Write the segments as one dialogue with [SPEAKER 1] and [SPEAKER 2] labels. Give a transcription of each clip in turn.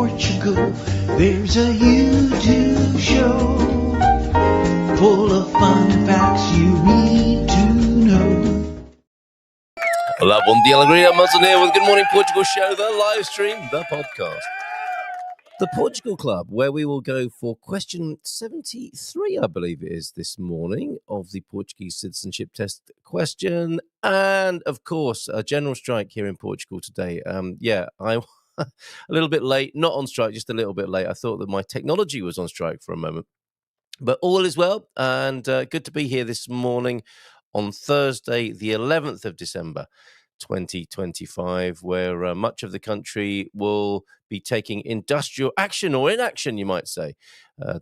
[SPEAKER 1] Portugal, there's a YouTube show full of fun facts you need to know.
[SPEAKER 2] Hola, bom dia, alegria. Milton here with Good Morning Portugal show, the live stream, the podcast. The Portugal Club, where we will go for question 73, I believe it is, this morning, of the Portuguese citizenship test question. And, of course, a general strike here in Portugal today. I'm a little bit late, not on strike, just a little bit late. I thought that my technology was on strike for a moment. But all is well, and good to be here this morning on Thursday, the 11th of December, 2025, where much of the country will be taking industrial action, or inaction, you might say,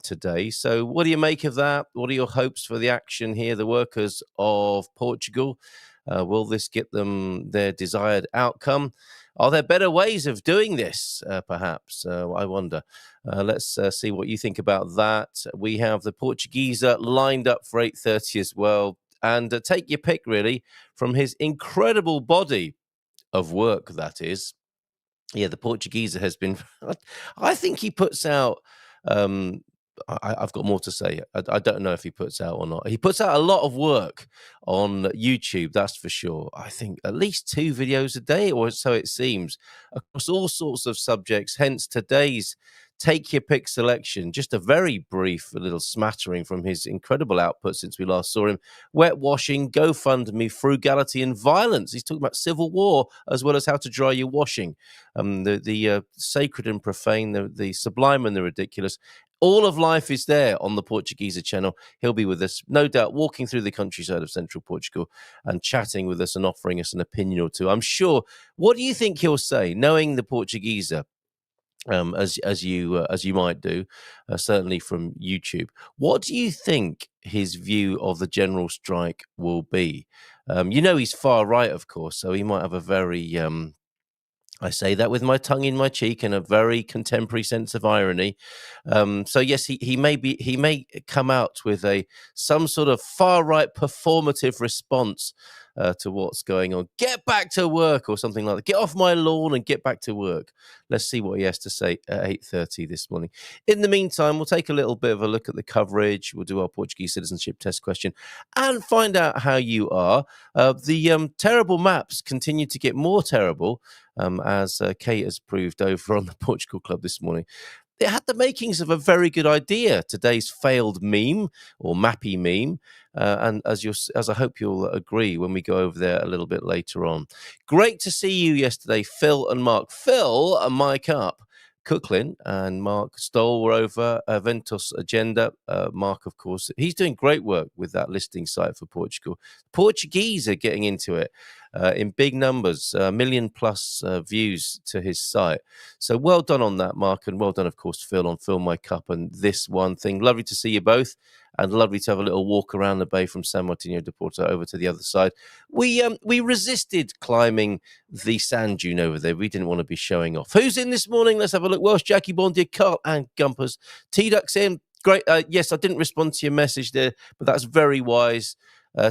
[SPEAKER 2] today. So what do you make of that? What are your hopes for the action here, the workers of Portugal? Will this get them their desired outcome? Are there better ways of doing this, perhaps? I wonder. Let's see what you think about that. We have the Portugeeza lined up for 8:30 as well. And take your pick, really, from his incredible body of work, that is. Yeah, the Portugeeza has been... I think he puts out... I've got more to say. I don't know if he puts out or not. He puts out a lot of work on YouTube, that's for sure. I think at least 2 videos a day, or so it seems, across all sorts of subjects. Hence today's Take Your Pick selection. Just a very brief little smattering from his incredible output since we last saw him. Wet washing, GoFundMe, frugality and violence. He's talking about civil war as well as how to dry your washing. The sacred and profane, the sublime and the ridiculous. All of life is there on the Portugeeza channel. He'll be with us, no doubt, walking through the countryside of central Portugal and chatting with us and offering us an opinion or two, I'm sure. What do you think he'll say, knowing the Portugeeza? As you might do, certainly from YouTube. What do you think his view of the general strike will be? He's far right, of course, so he might have a very I say that with my tongue in my cheek and a very contemporary sense of irony. So yes, he may come out with some sort of far right performative response to what's going on. Get back to work, or something like that. Get off my lawn and get back to work. Let's see what he has to say at 8:30 this morning. In the meantime, we'll take a little bit of a look at the coverage. We'll do our Portuguese citizenship test question and find out how you are. The terrible maps continue to get more terrible, as Kate has proved over on the Portugal Club this morning. It had the makings of a very good idea, today's failed meme, or mappy meme, and as I hope you'll agree when we go over there a little bit later on. Great to see you yesterday, Phil and Mark. Phil and Mike up. Cooklin and Mark Stoll were over. Ventus Agenda. Mark, of course, he's doing great work with that listing site for Portugal. Portuguese are getting into it in big numbers, 1 million plus views to his site. So well done on that, Mark, and well done, of course, Phil, on Fill My Cup and this one thing. Lovely to see you both, and lovely to have a little walk around the bay from San Martino de Porto over to the other side. We resisted climbing the sand dune over there. We didn't want to be showing off. Who's in this morning? Let's have a look. Welsh, Jackie Bondia, Carl and Gumpers. T-Duck's in. Great. Yes, I didn't respond to your message there, but that's very wise.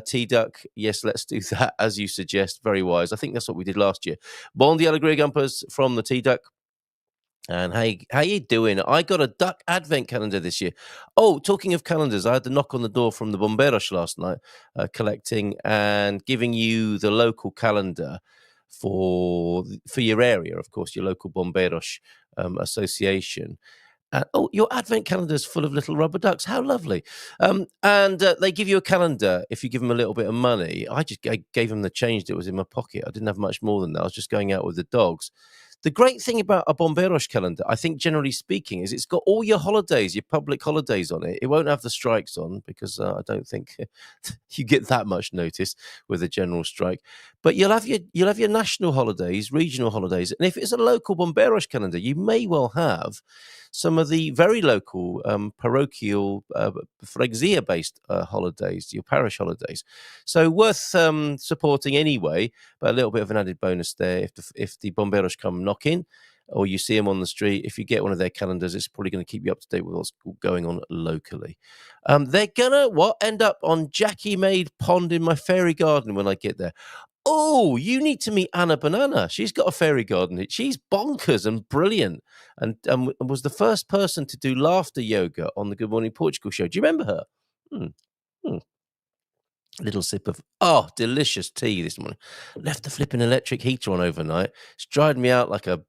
[SPEAKER 2] T-Duck, yes, let's do that as you suggest. Very wise. I think that's what we did last year. Bondia Alegria Gumpers from the T-Duck. And hey, how you doing? I got a duck advent calendar this year. Oh, talking of calendars, I had to knock on the door from the Bombeiros last night, collecting and giving you the local calendar for your area, of course, your local Bombeiros association. Your advent calendar is full of little rubber ducks. How lovely. And they give you a calendar if you give them a little bit of money. I just gave them the change that was in my pocket. I didn't have much more than that. I was just going out with the dogs. The great thing about a Bombeiros calendar, I think, generally speaking, is it's got all your holidays, your public holidays on it. It won't have the strikes on because I don't think you get that much notice with a general strike. But you'll have your national holidays, regional holidays, and if it's a local Bombeiros calendar, you may well have some of the very local parochial freguesia-based holidays, your parish holidays. So worth supporting anyway, but a little bit of an added bonus there if the Bombeiros come knocking, or you see them on the street. If you get one of their calendars, it's probably going to keep you up to date with what's going on locally. They're gonna end up on Jackie Made Pond in my fairy garden when I get there. Oh, you need to meet Anna Banana. She's got a fairy garden. She's bonkers and brilliant, and was the first person to do laughter yoga on the Good Morning Portugal show. Do you remember her? Hmm. Hmm. Little sip of delicious tea this morning. Left the flipping electric heater on overnight. It's dried me out like a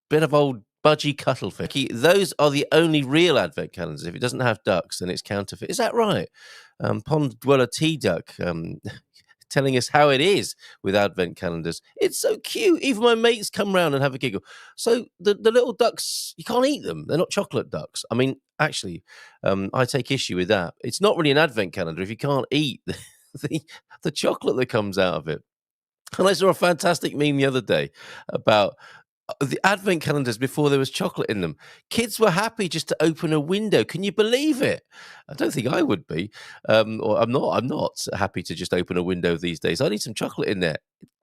[SPEAKER 2] bit of old budgie cuttlefish. Those are the only real advent calendars. If it doesn't have ducks, then it's counterfeit. Is that right? Pond Dweller Tea Duck telling us how it is with advent calendars. It's so cute. Even my mates come round and have a giggle. So the little ducks, you can't eat them. They're not chocolate ducks. I mean, actually, I take issue with that. It's not really an advent calendar if you can't eat the chocolate that comes out of it. And I saw a fantastic meme the other day about the advent calendars before there was chocolate in them. Kids were happy just to open a window. Can you believe it? I don't think I would be. Or I'm not happy to just open a window these days. I need some chocolate in there.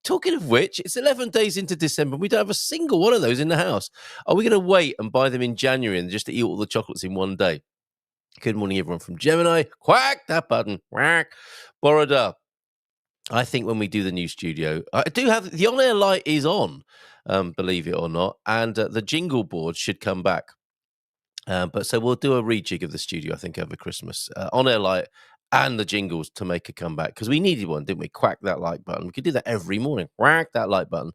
[SPEAKER 2] Talking of which, it's 11 days into December. We don't have a single one of those in the house. Are we going to wait and buy them in January and just eat all the chocolates in one day? Good morning, everyone from Gemini. Quack, that button. Quack. Borrowed. I think when we do the new studio, I do have the on-air light is on, believe it or not, and the jingle board should come back. But so we'll do a rejig of the studio, I think, over Christmas. On-air light and the jingles to make a comeback because we needed one, didn't we? Quack that like button. We could do that every morning. Quack that like button.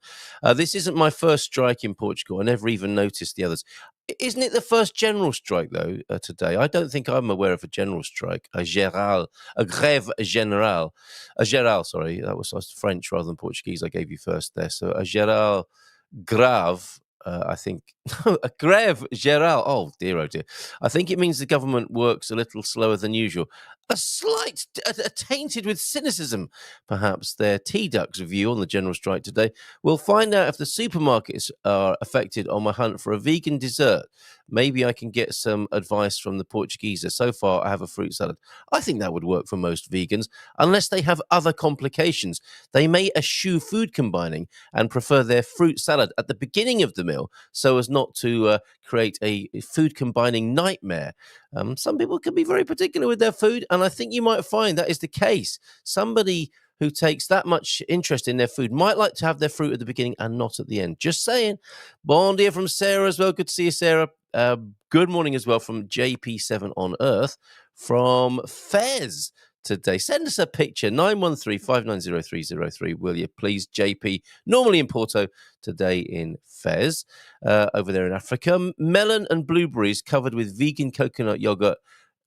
[SPEAKER 2] This isn't my first strike in Portugal. I never even noticed the others. Isn't it the first general strike, though, today? I don't think I'm aware of a general strike, a grève générale. A générale, sorry. That was French rather than Portuguese I gave you first there. So a générale grave, I think. A grève générale. Oh, dear. I think it means the government works a little slower than usual. A slight, tainted with cynicism, perhaps, their tea ducks view on the general strike today. We'll find out if the supermarkets are affected on my hunt for a vegan dessert. Maybe I can get some advice from the Portugeeza. So far, I have a fruit salad. I think that would work for most vegans, unless they have other complications. They may eschew food combining and prefer their fruit salad at the beginning of the meal so as not to create a food combining nightmare. Some people can be very particular with their food, and I think you might find that is the case. Somebody who takes that much interest in their food might like to have their fruit at the beginning and not at the end. Just saying. Bon dia from Sarah as well. Good to see you, Sarah. Good morning as well from JP7 on Earth from Fez today. Send us a picture, 913-590-303, will you please, JP? Normally in Porto, today in Fez, over there in Africa. Melon and blueberries covered with vegan coconut yogurt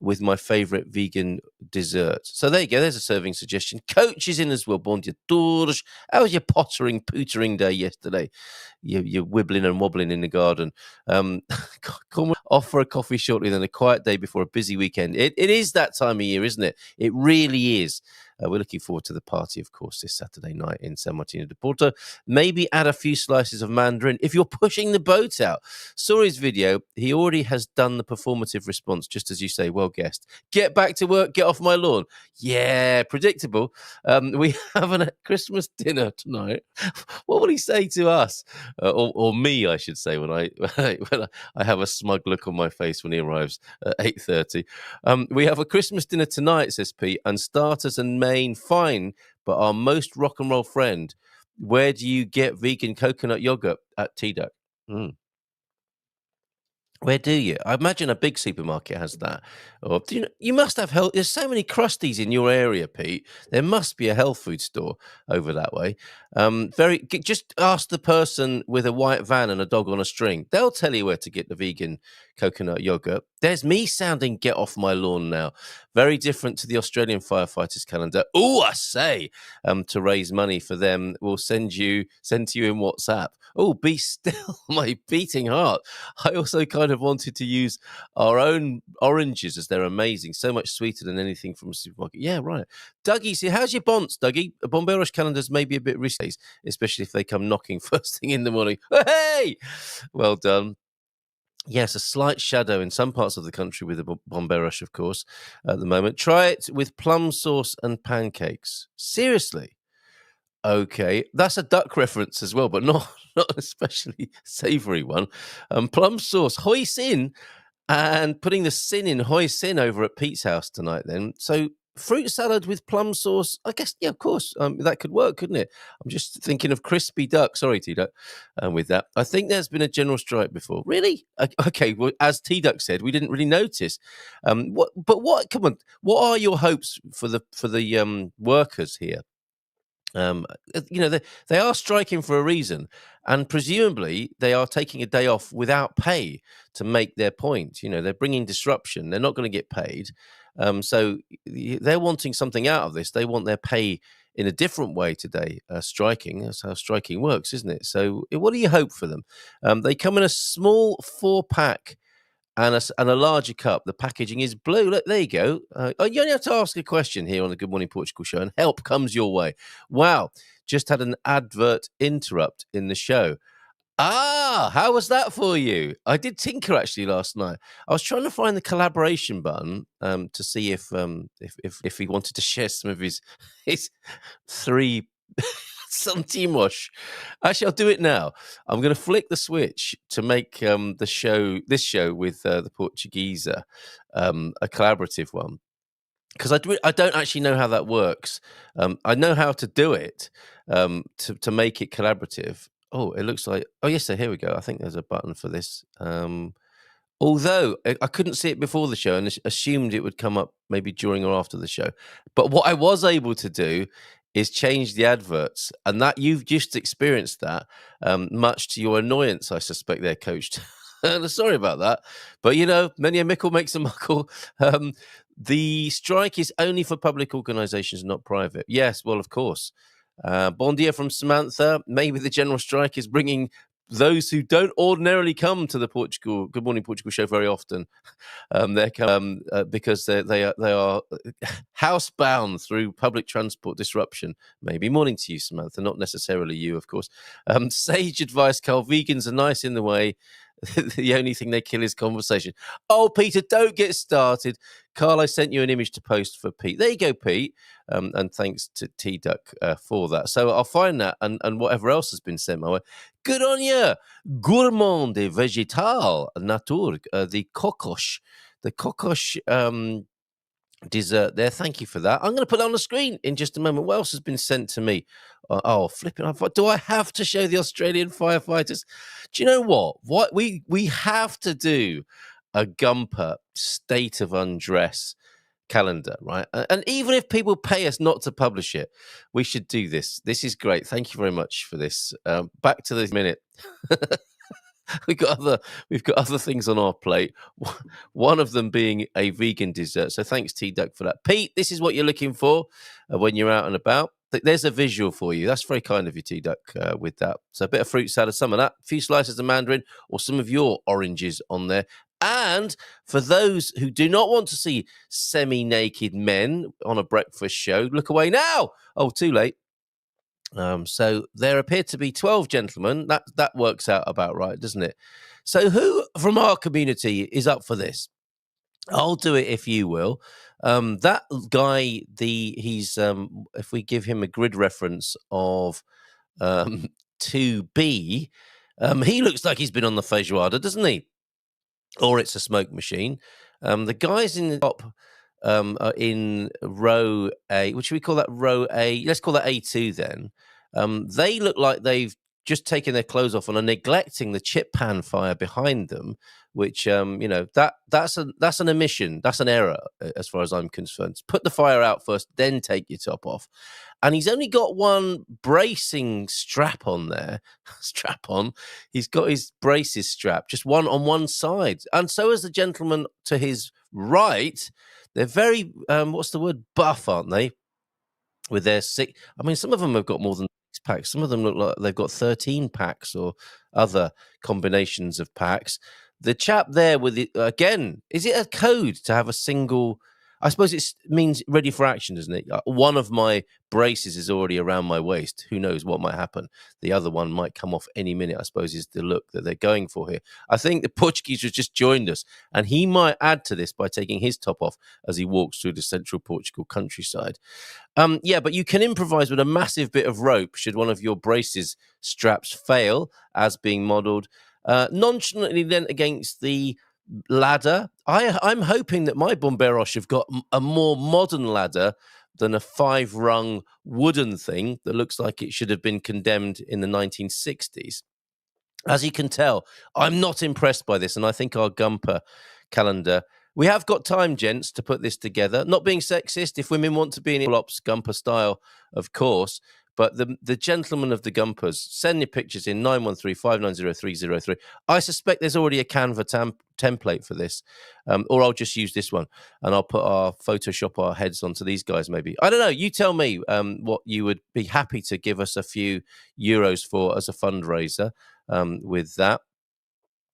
[SPEAKER 2] with my favourite vegan dessert. So there you go. There's a serving suggestion. Coach is in as well. Bon dia tours. How was your pootering day yesterday? You're wibbling and wobbling in the garden. Come off for a coffee shortly, then a quiet day before a busy weekend. It is that time of year, isn't it? It really is. We're looking forward to the party, of course, this Saturday night in San Martino de Porto. Maybe add a few slices of mandarin if you're pushing the boat out. Saw his video. He already has done the performative response, just as you say. Well guessed. Get back to work. Get off my lawn. Yeah, predictable. We have a Christmas dinner tonight. What will he say to us? Or me, I should say, when I have a smug look on my face when he arrives at 8:30. We have a Christmas dinner tonight, says Pete, and starters and main fine, but our most rock and roll friend. Where do you get vegan coconut yogurt? At Tea Duck. Where do you? I imagine a big supermarket has that. Or do you must have health. There's so many crusties in your area, Pete. There must be a health food store over that way. Just ask the person with a white van and a dog on a string. They'll tell you where to get the vegan coconut yogurt. There's me sounding get off my lawn now. Very different to the Australian firefighters calendar. Oh, I say, to raise money for them, we'll send to you in WhatsApp. Oh, be still, my beating heart. I also kind of wanted to use our own oranges as they're amazing. So much sweeter than anything from a supermarket. Yeah, right. Dougie, see, how's your bonds, Dougie? Bomberos calendars may be a bit risky, especially if they come knocking first thing in the morning. Hey! Well done. Yes, a slight shadow in some parts of the country with the bomberos, of course, at the moment. Try it with plum sauce and pancakes. Seriously? Okay, that's a duck reference as well, but not an especially savoury one. Plum sauce, hoisin, and putting the sin in hoisin over at Pete's house tonight then. So fruit salad with plum sauce. I guess, yeah, of course, that could work, couldn't it? I'm just thinking of crispy duck. Sorry, T-Duck, with that. I think there's been a general strike before. Really? Okay, well, as T-Duck said, we didn't really notice. Come on, what are your hopes for the workers here? They are striking for a reason, and presumably they are taking a day off without pay to make their point. They're bringing disruption. They're not going to get paid, so they're wanting something out of this. They want their pay in a different way today. Striking, that's how striking works, isn't it? So what do you hope for them? They come in a small 4-pack and a larger cup. The packaging is blue. Look, there you go. You only have to ask a question here on the Good Morning Portugal show, and help comes your way. Wow, just had an advert interrupt in the show. How was that for you? I did tinker actually last night. I was trying to find the collaboration button to see if he wanted to share some of his 3 centimos. Actually, I'll do it now. I'm going to flick the switch to make this show with the Portugeeza a collaborative one, because I don't actually know how that works. I know how to do it to make it collaborative. Oh, it looks like. Oh, yes. So here we go. I think there's a button for this. Although I couldn't see it before the show and assumed it would come up maybe during or after the show. But what I was able to do is change the adverts, and that you've just experienced that, much to your annoyance, I suspect, there, Coach. Sorry about that. But, many a mickle makes a muckle. The strike is only for public organisations, not private. Yes, well, of course. Bon dia from Samantha. Maybe the general strike is bringing those who don't ordinarily come to the Good Morning Portugal show very often. They come because they are housebound through public transport disruption. Maybe morning to you, Samantha, not necessarily you, of course. Sage advice, Carl. Vegans are nice in the way. The only thing they kill is conversation. Oh, Peter, don't get started. Carl, I sent you an image to post for Pete. There you go, Pete. And thanks to T-Duck for that. So I'll find that and whatever else has been sent my way. Good on you. Gourmand et végétal nature. The kokosh dessert there. Thank you for that. I'm going to put it on the screen in just a moment. What else has been sent to me? Flipping! Do I have to show the Australian firefighters? Do you know what we have to do? A Gumper state of undress calendar, right? And even if people pay us not to publish it, we should do this. This is great. Thank you very much for this. Back to this minute. We've got other things on our plate. One of them being a vegan dessert. So thanks, T-Duck, for that. Pete, this is what you're looking for when you're out and about. There's a visual for you. That's very kind of you, T-Duck, with that. So a bit of fruit salad, some of that, a few slices of mandarin, or some of your oranges on there. And for those who do not want to see semi-naked men on a breakfast show, look away now. Oh, too late. So there appear to be 12 gentlemen. That works out about right, doesn't it? So who from our community is up for this? I'll do it if you will. That guy, he's if we give him a grid reference of 2B, he looks like he's been on the feijoada, doesn't he? Or it's a smoke machine. The guys in the top are in row A. What should we call that? Row A. Let's call that A2 then. They look like they've just taken their clothes off and are neglecting the chip pan fire behind them, which that's an omission. That's an error as far as I'm concerned. Put the fire out first, then take your top off. And he's only got one bracing strap on there. Strap on. He's got his braces strapped, just one on one side. And so is the gentleman to his right. They're very, buff, aren't they? With their six. I mean, some of them have got more than 6 packs. Some of them look like they've got 13 packs or other combinations of packs. The chap there with it, again, is it a code to have a single? I suppose it means ready for action, doesn't it? One of my braces is already around my waist. Who knows what might happen? The other one might come off any minute, I suppose, is the look that they're going for here. I think the Portuguese has just joined us, and he might add to this by taking his top off as he walks through the central Portugal countryside. But you can improvise with a massive bit of rope should one of your braces straps fail, as being modelled. Nonchalantly lent against the ladder. I'm hoping that my Bombeiros have got a more modern ladder than a 5-rung wooden thing that looks like it should have been condemned in the 1960s. As you can tell, I'm not impressed by this, and I think our Gumper calendar. We have got time, gents, to put this together. Not being sexist, if women want to be in Ops Gumper style, of course. But the gentlemen of the Gumpers, send your pictures in 913-590-303. I suspect there's already a Canva template for this, or I'll just use this one and I'll put Photoshop our heads onto these guys. Maybe, I don't know. You tell me what you would be happy to give us a few euros for as a fundraiser with that.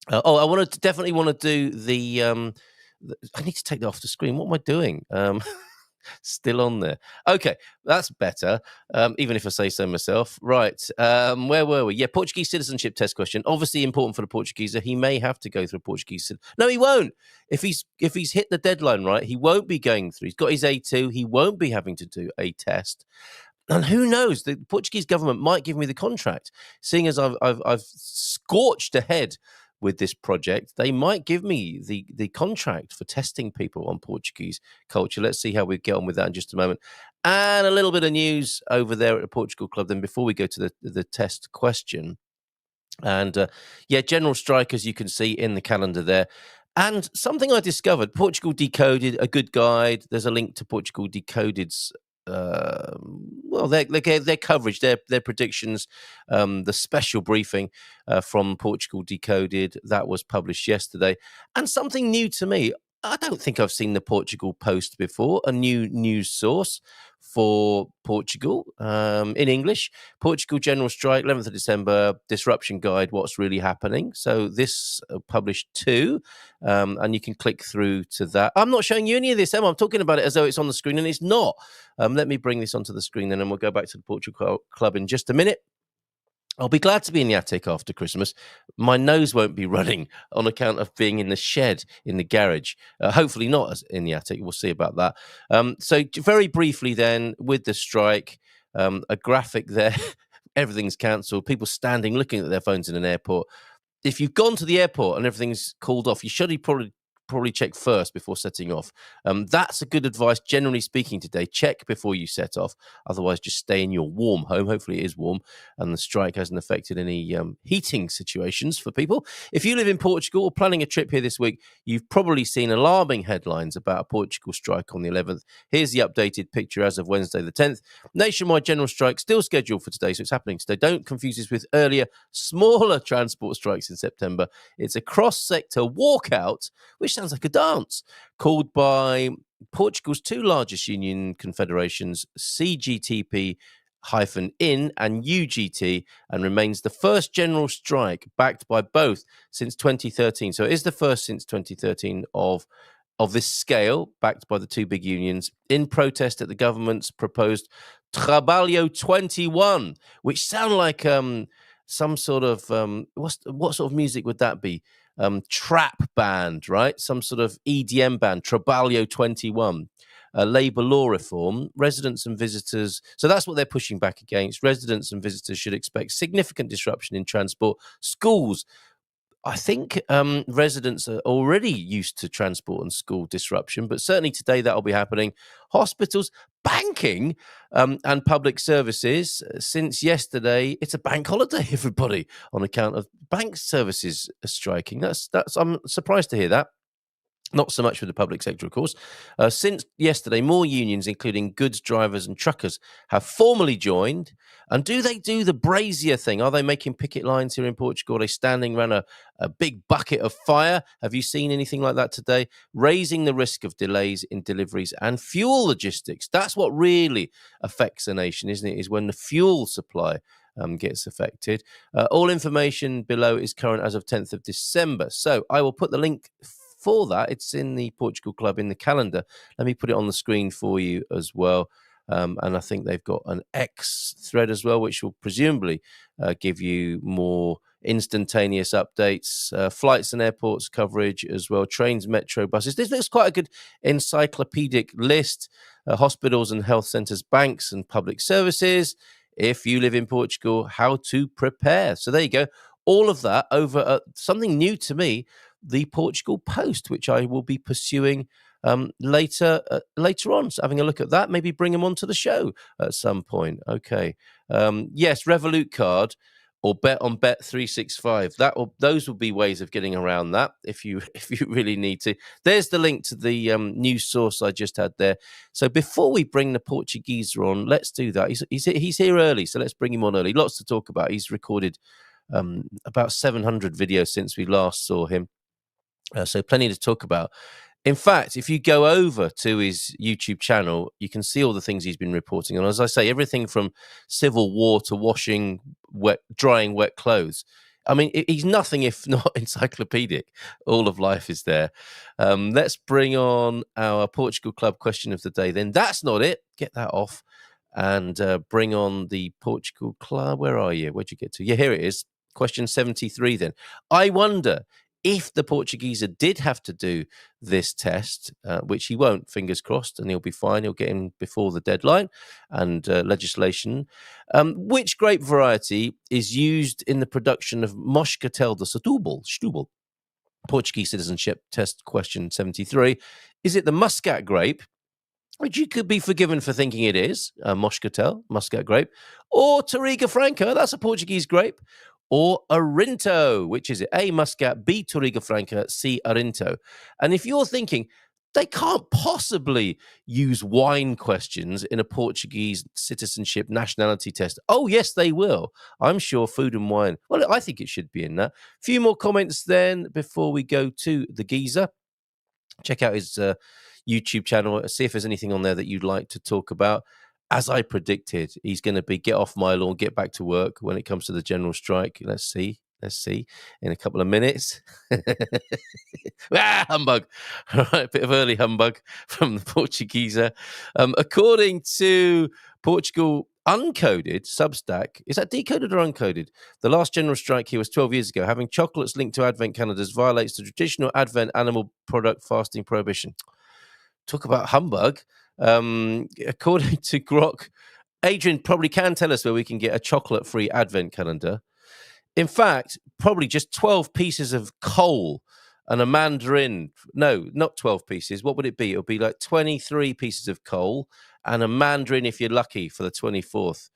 [SPEAKER 2] I definitely want to do the. I need to take that off the screen. What am I doing? Still on there. Okay, that's better, even if I say so myself. Right, where were we? Yeah, Portuguese citizenship test question. Obviously important for the Portugeezer. He may have to go through Portuguese. No, he won't. If he's hit the deadline right, he won't be going through. He's got his A2. He won't be having to do a test. And who knows? The Portuguese government might give me the contract. Seeing as I've scorched ahead with this project, they might give me the contract for testing people on Portuguese culture. Let's see how we get on with that in just a moment. And a little bit of news over there at the Portugal Club then before we go to the test question. And general strike, as you can see in the calendar there. And something I discovered, Portugal Decoded, a good guide. There's a link to Portugal Decoded's their coverage, their predictions, the special briefing from Portugal Decoded that was published yesterday. And something new to me, I don't think I've seen the Portugal Post before, a new news source for Portugal in English. Portugal General Strike, 11th of December, Disruption Guide, what's really happening. So this published too, and you can click through to that. I'm not showing you any of this, Emma. I'm talking about it as though it's on the screen, and it's not. Let me bring this onto the screen then, and we'll go back to the Portugal Club in just a minute. I'll be glad to be in the attic after Christmas. My nose won't be running on account of being in the shed in the garage. Hopefully not as in the attic. We'll see about that. So very briefly then, with the strike, a graphic there. Everything's cancelled. People standing, looking at their phones in an airport. If you've gone to the airport and everything's called off, you should probably check first before setting off. That's a good advice, generally speaking, today. Check before you set off. Otherwise, just stay in your warm home. Hopefully it is warm and the strike hasn't affected any heating situations for people. If you live in Portugal or planning a trip here this week, you've probably seen alarming headlines about a Portugal strike on the 11th. Here's the updated picture as of Wednesday the 10th. Nationwide general strike still scheduled for today, so it's happening today. Don't confuse this with earlier, smaller transport strikes in September. It's a cross-sector walkout, which sounds like a dance, called by Portugal's two largest union confederations, CGTP-in and UGT, and remains the first general strike backed by both since 2013. So it is the first since 2013 of this scale, backed by the two big unions, in protest at the government's proposed Trabalho 21, which sound like some sort of what sort of music would that be? Trap band, right? Some sort of EDM band, Trabalho 21, labour law reform, residents and visitors. So that's what they're pushing back against. Residents and visitors should expect significant disruption in transport. Schools, I think residents are already used to transport and school disruption, but certainly today that'll be happening. Hospitals, banking, and public services. Since yesterday, it's a bank holiday, everybody, on account of bank services striking. That's. I'm surprised to hear that. Not so much with the public sector, of course. Since yesterday, more unions, including goods drivers and truckers, have formally joined. And do they do the brazier thing? Are they making picket lines here in Portugal? Are they standing around a big bucket of fire? Have you seen anything like that today? Raising the risk of delays in deliveries and fuel logistics. That's what really affects a nation, isn't it? Is when the fuel supply gets affected. All information below is current as of 10th of December. So I will put the link for that. It's in the Portugal Club in the calendar. Let me put it on the screen for you as well. And I think they've got an X thread as well, which will presumably give you more instantaneous updates, flights and airports coverage as well, trains, metro, buses. This looks quite a good encyclopedic list. Hospitals and health centres, banks and public services. If you live in Portugal, how to prepare. So there you go. all of that over something new to me, the Portugal Post, which I will be pursuing later on. So having a look at that, maybe bring them onto the show at some point. Okay. Yes, Revolut card or bet on Bet365. Those will be ways of getting around that if you really need to. There's the link to the news source I just had there. So before we bring the Portugeezer on, let's do that. He's here early, so let's bring him on early. Lots to talk about. He's recorded about 700 videos since we last saw him. So plenty to talk about. In fact, if you go over to his YouTube channel, you can see all the things he's been reporting on. As I say, everything from civil war to drying wet clothes. I mean, he's nothing if not encyclopedic. All of life is there. Let's bring on our Portugal Club question of the day. Then that's not it. Get that off and bring on the Portugal Club. Where are you? Where'd you get to? Yeah, here it is. Question 73 then. I wonder if the Portugeezer did have to do this test, which he won't, fingers crossed, and he'll be fine. He'll get in before the deadline and legislation. Which grape variety is used in the production of Moscatel de Setúbal? Portuguese citizenship test question 73. Is it the Muscat grape, which you could be forgiven for thinking it is, Moscatel, Muscat grape, or Touriga Franca, that's a Portuguese grape, or Arinto, which is it? A, Muscat, B, Touriga Franca, C, Arinto. And if you're thinking, they can't possibly use wine questions in a Portuguese citizenship nationality test. Oh, yes, they will. I'm sure food and wine. Well, I think it should be in that. A few more comments then before we go to the geezer. Check out his YouTube channel. See if there's anything on there that you'd like to talk about. As I predicted, he's going to be get off my lawn, get back to work when it comes to the general strike. Let's see in a couple of minutes. Humbug. All right, a bit of early humbug from the Portugeezer. According to Portugal Uncoded Substack, is that decoded or uncoded? The last general strike here was 12 years ago. Having chocolates linked to Advent calendars violates the traditional Advent animal product fasting prohibition. Talk about humbug. According to Grok, Adrian probably can tell us where we can get a chocolate-free Advent calendar. In fact, probably just 12 pieces of coal and a mandarin. No, not 12 pieces. What would it be? It would be like 23 pieces of coal and a mandarin if you're lucky for the 24th.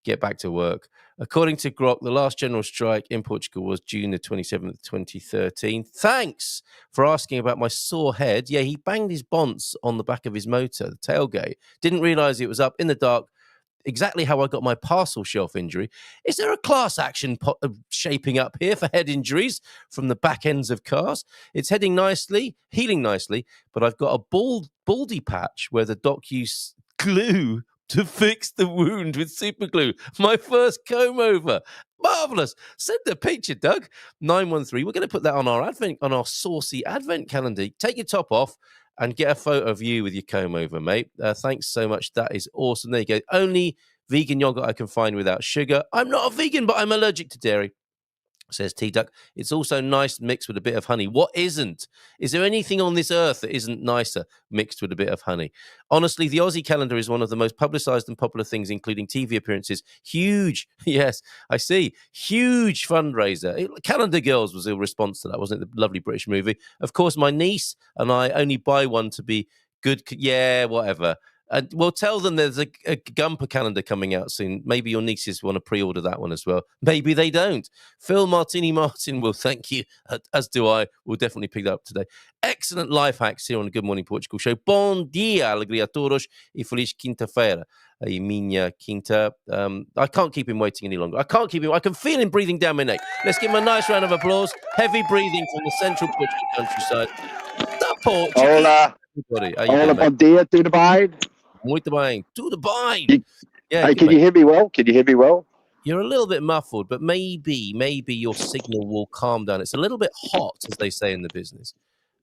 [SPEAKER 2] Get back to work. According to Grok, the last general strike in Portugal was June the 27th, 2013. Thanks for asking about my sore head. Yeah, he banged his bonce on the back of his motor, the tailgate. Didn't realise it was up in the dark. Exactly how I got my parcel shelf injury. Is there a class action shaping up here for head injuries from the back ends of cars? It's healing nicely, but I've got a baldy patch where the doc used glue to fix the wound with super glue. My first comb over. Marvellous. Send a picture, Doug. 913. We're going to put that on our saucy Advent calendar. Take your top off and get a photo of you with your comb over, mate. Thanks so much. That is awesome. There you go. Only vegan yogurt I can find without sugar. I'm not a vegan, but I'm allergic to dairy, says T-Duck. It's also nice mixed with a bit of honey. What isn't? Is there anything on this earth that isn't nicer mixed with a bit of honey? Honestly, the Aussie calendar is one of the most publicised and popular things, including TV appearances. Huge, yes, I see. Huge fundraiser. Calendar Girls was a response to that, wasn't it? The lovely British movie. Of course, my niece and I only buy one to be good. Yeah, whatever. We'll tell them there's a Gumper calendar coming out soon. Maybe your nieces want to pre-order that one as well. Maybe they don't. Phil Martini Martin will thank you, as do I. We'll definitely pick that up today. Excellent life hacks here on the Good Morning Portugal show. Bom dia, alegria a todos e feliz quinta-feira. A minha quinta. I can't keep him waiting any longer. I can't keep him. I can feel him breathing down my neck. Let's give him a nice round of applause. Heavy breathing from the central Portugal countryside. The Portuguese.
[SPEAKER 3] Hola. Hola, bom dia, tudo bem?
[SPEAKER 2] Muito bem. Tudo bem.
[SPEAKER 3] Yeah, hey, can you hear me well?
[SPEAKER 2] You're a little bit muffled, but maybe your signal will calm down. It's a little bit hot, as they say in the business.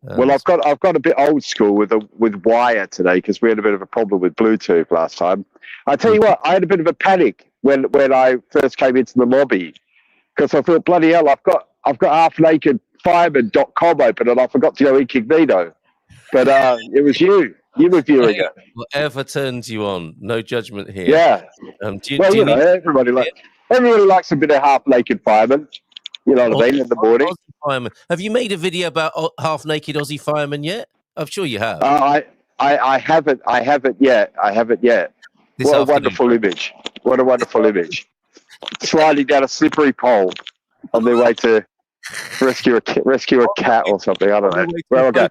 [SPEAKER 3] Well, I've got a bit old school with wire today because we had a bit of a problem with Bluetooth last time. I tell you what, I had a bit of a panic when I first came into the lobby because I thought, bloody hell, I've got halfnakedfireman.com open and I forgot to go incognito. But it was you. You were viewing it.
[SPEAKER 2] Whatever turns you on, no judgment here.
[SPEAKER 3] Yeah. Everybody likes a bit of half-naked fireman. You know what I mean? In the morning.
[SPEAKER 2] Aussie fireman. Have you made a video about half-naked Aussie firemen yet? I'm sure you have.
[SPEAKER 3] I haven't yet.
[SPEAKER 2] This
[SPEAKER 3] What a
[SPEAKER 2] afternoon.
[SPEAKER 3] wonderful image. What a wonderful image. Sliding down a slippery pole on their way to rescue a cat or something. I don't know. Where I go.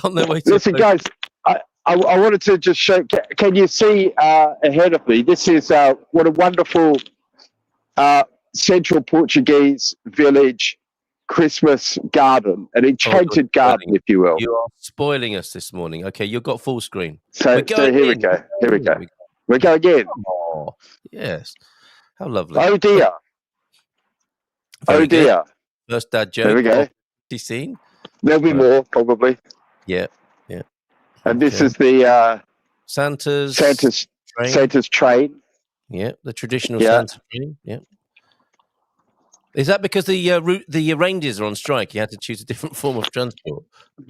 [SPEAKER 2] On their way to
[SPEAKER 3] Listen, guys, I wanted to just show. Can you see ahead of me? This is what a wonderful central Portuguese village Christmas garden, an enchanted garden, if you will.
[SPEAKER 2] You are spoiling us this morning. Okay, you've got full screen.
[SPEAKER 3] So here we go. We're going in.
[SPEAKER 2] Oh, yes. How lovely.
[SPEAKER 3] Oh dear.
[SPEAKER 2] Very good.
[SPEAKER 3] Dear.
[SPEAKER 2] First dad joke.
[SPEAKER 3] There we go.
[SPEAKER 2] Scene.
[SPEAKER 3] There'll be more, probably.
[SPEAKER 2] Yeah.
[SPEAKER 3] And this is the
[SPEAKER 2] Santa's
[SPEAKER 3] train.
[SPEAKER 2] Yeah, the traditional Santa train. Yeah. Is that because the reindeers are on strike? You had to choose a different form of transport.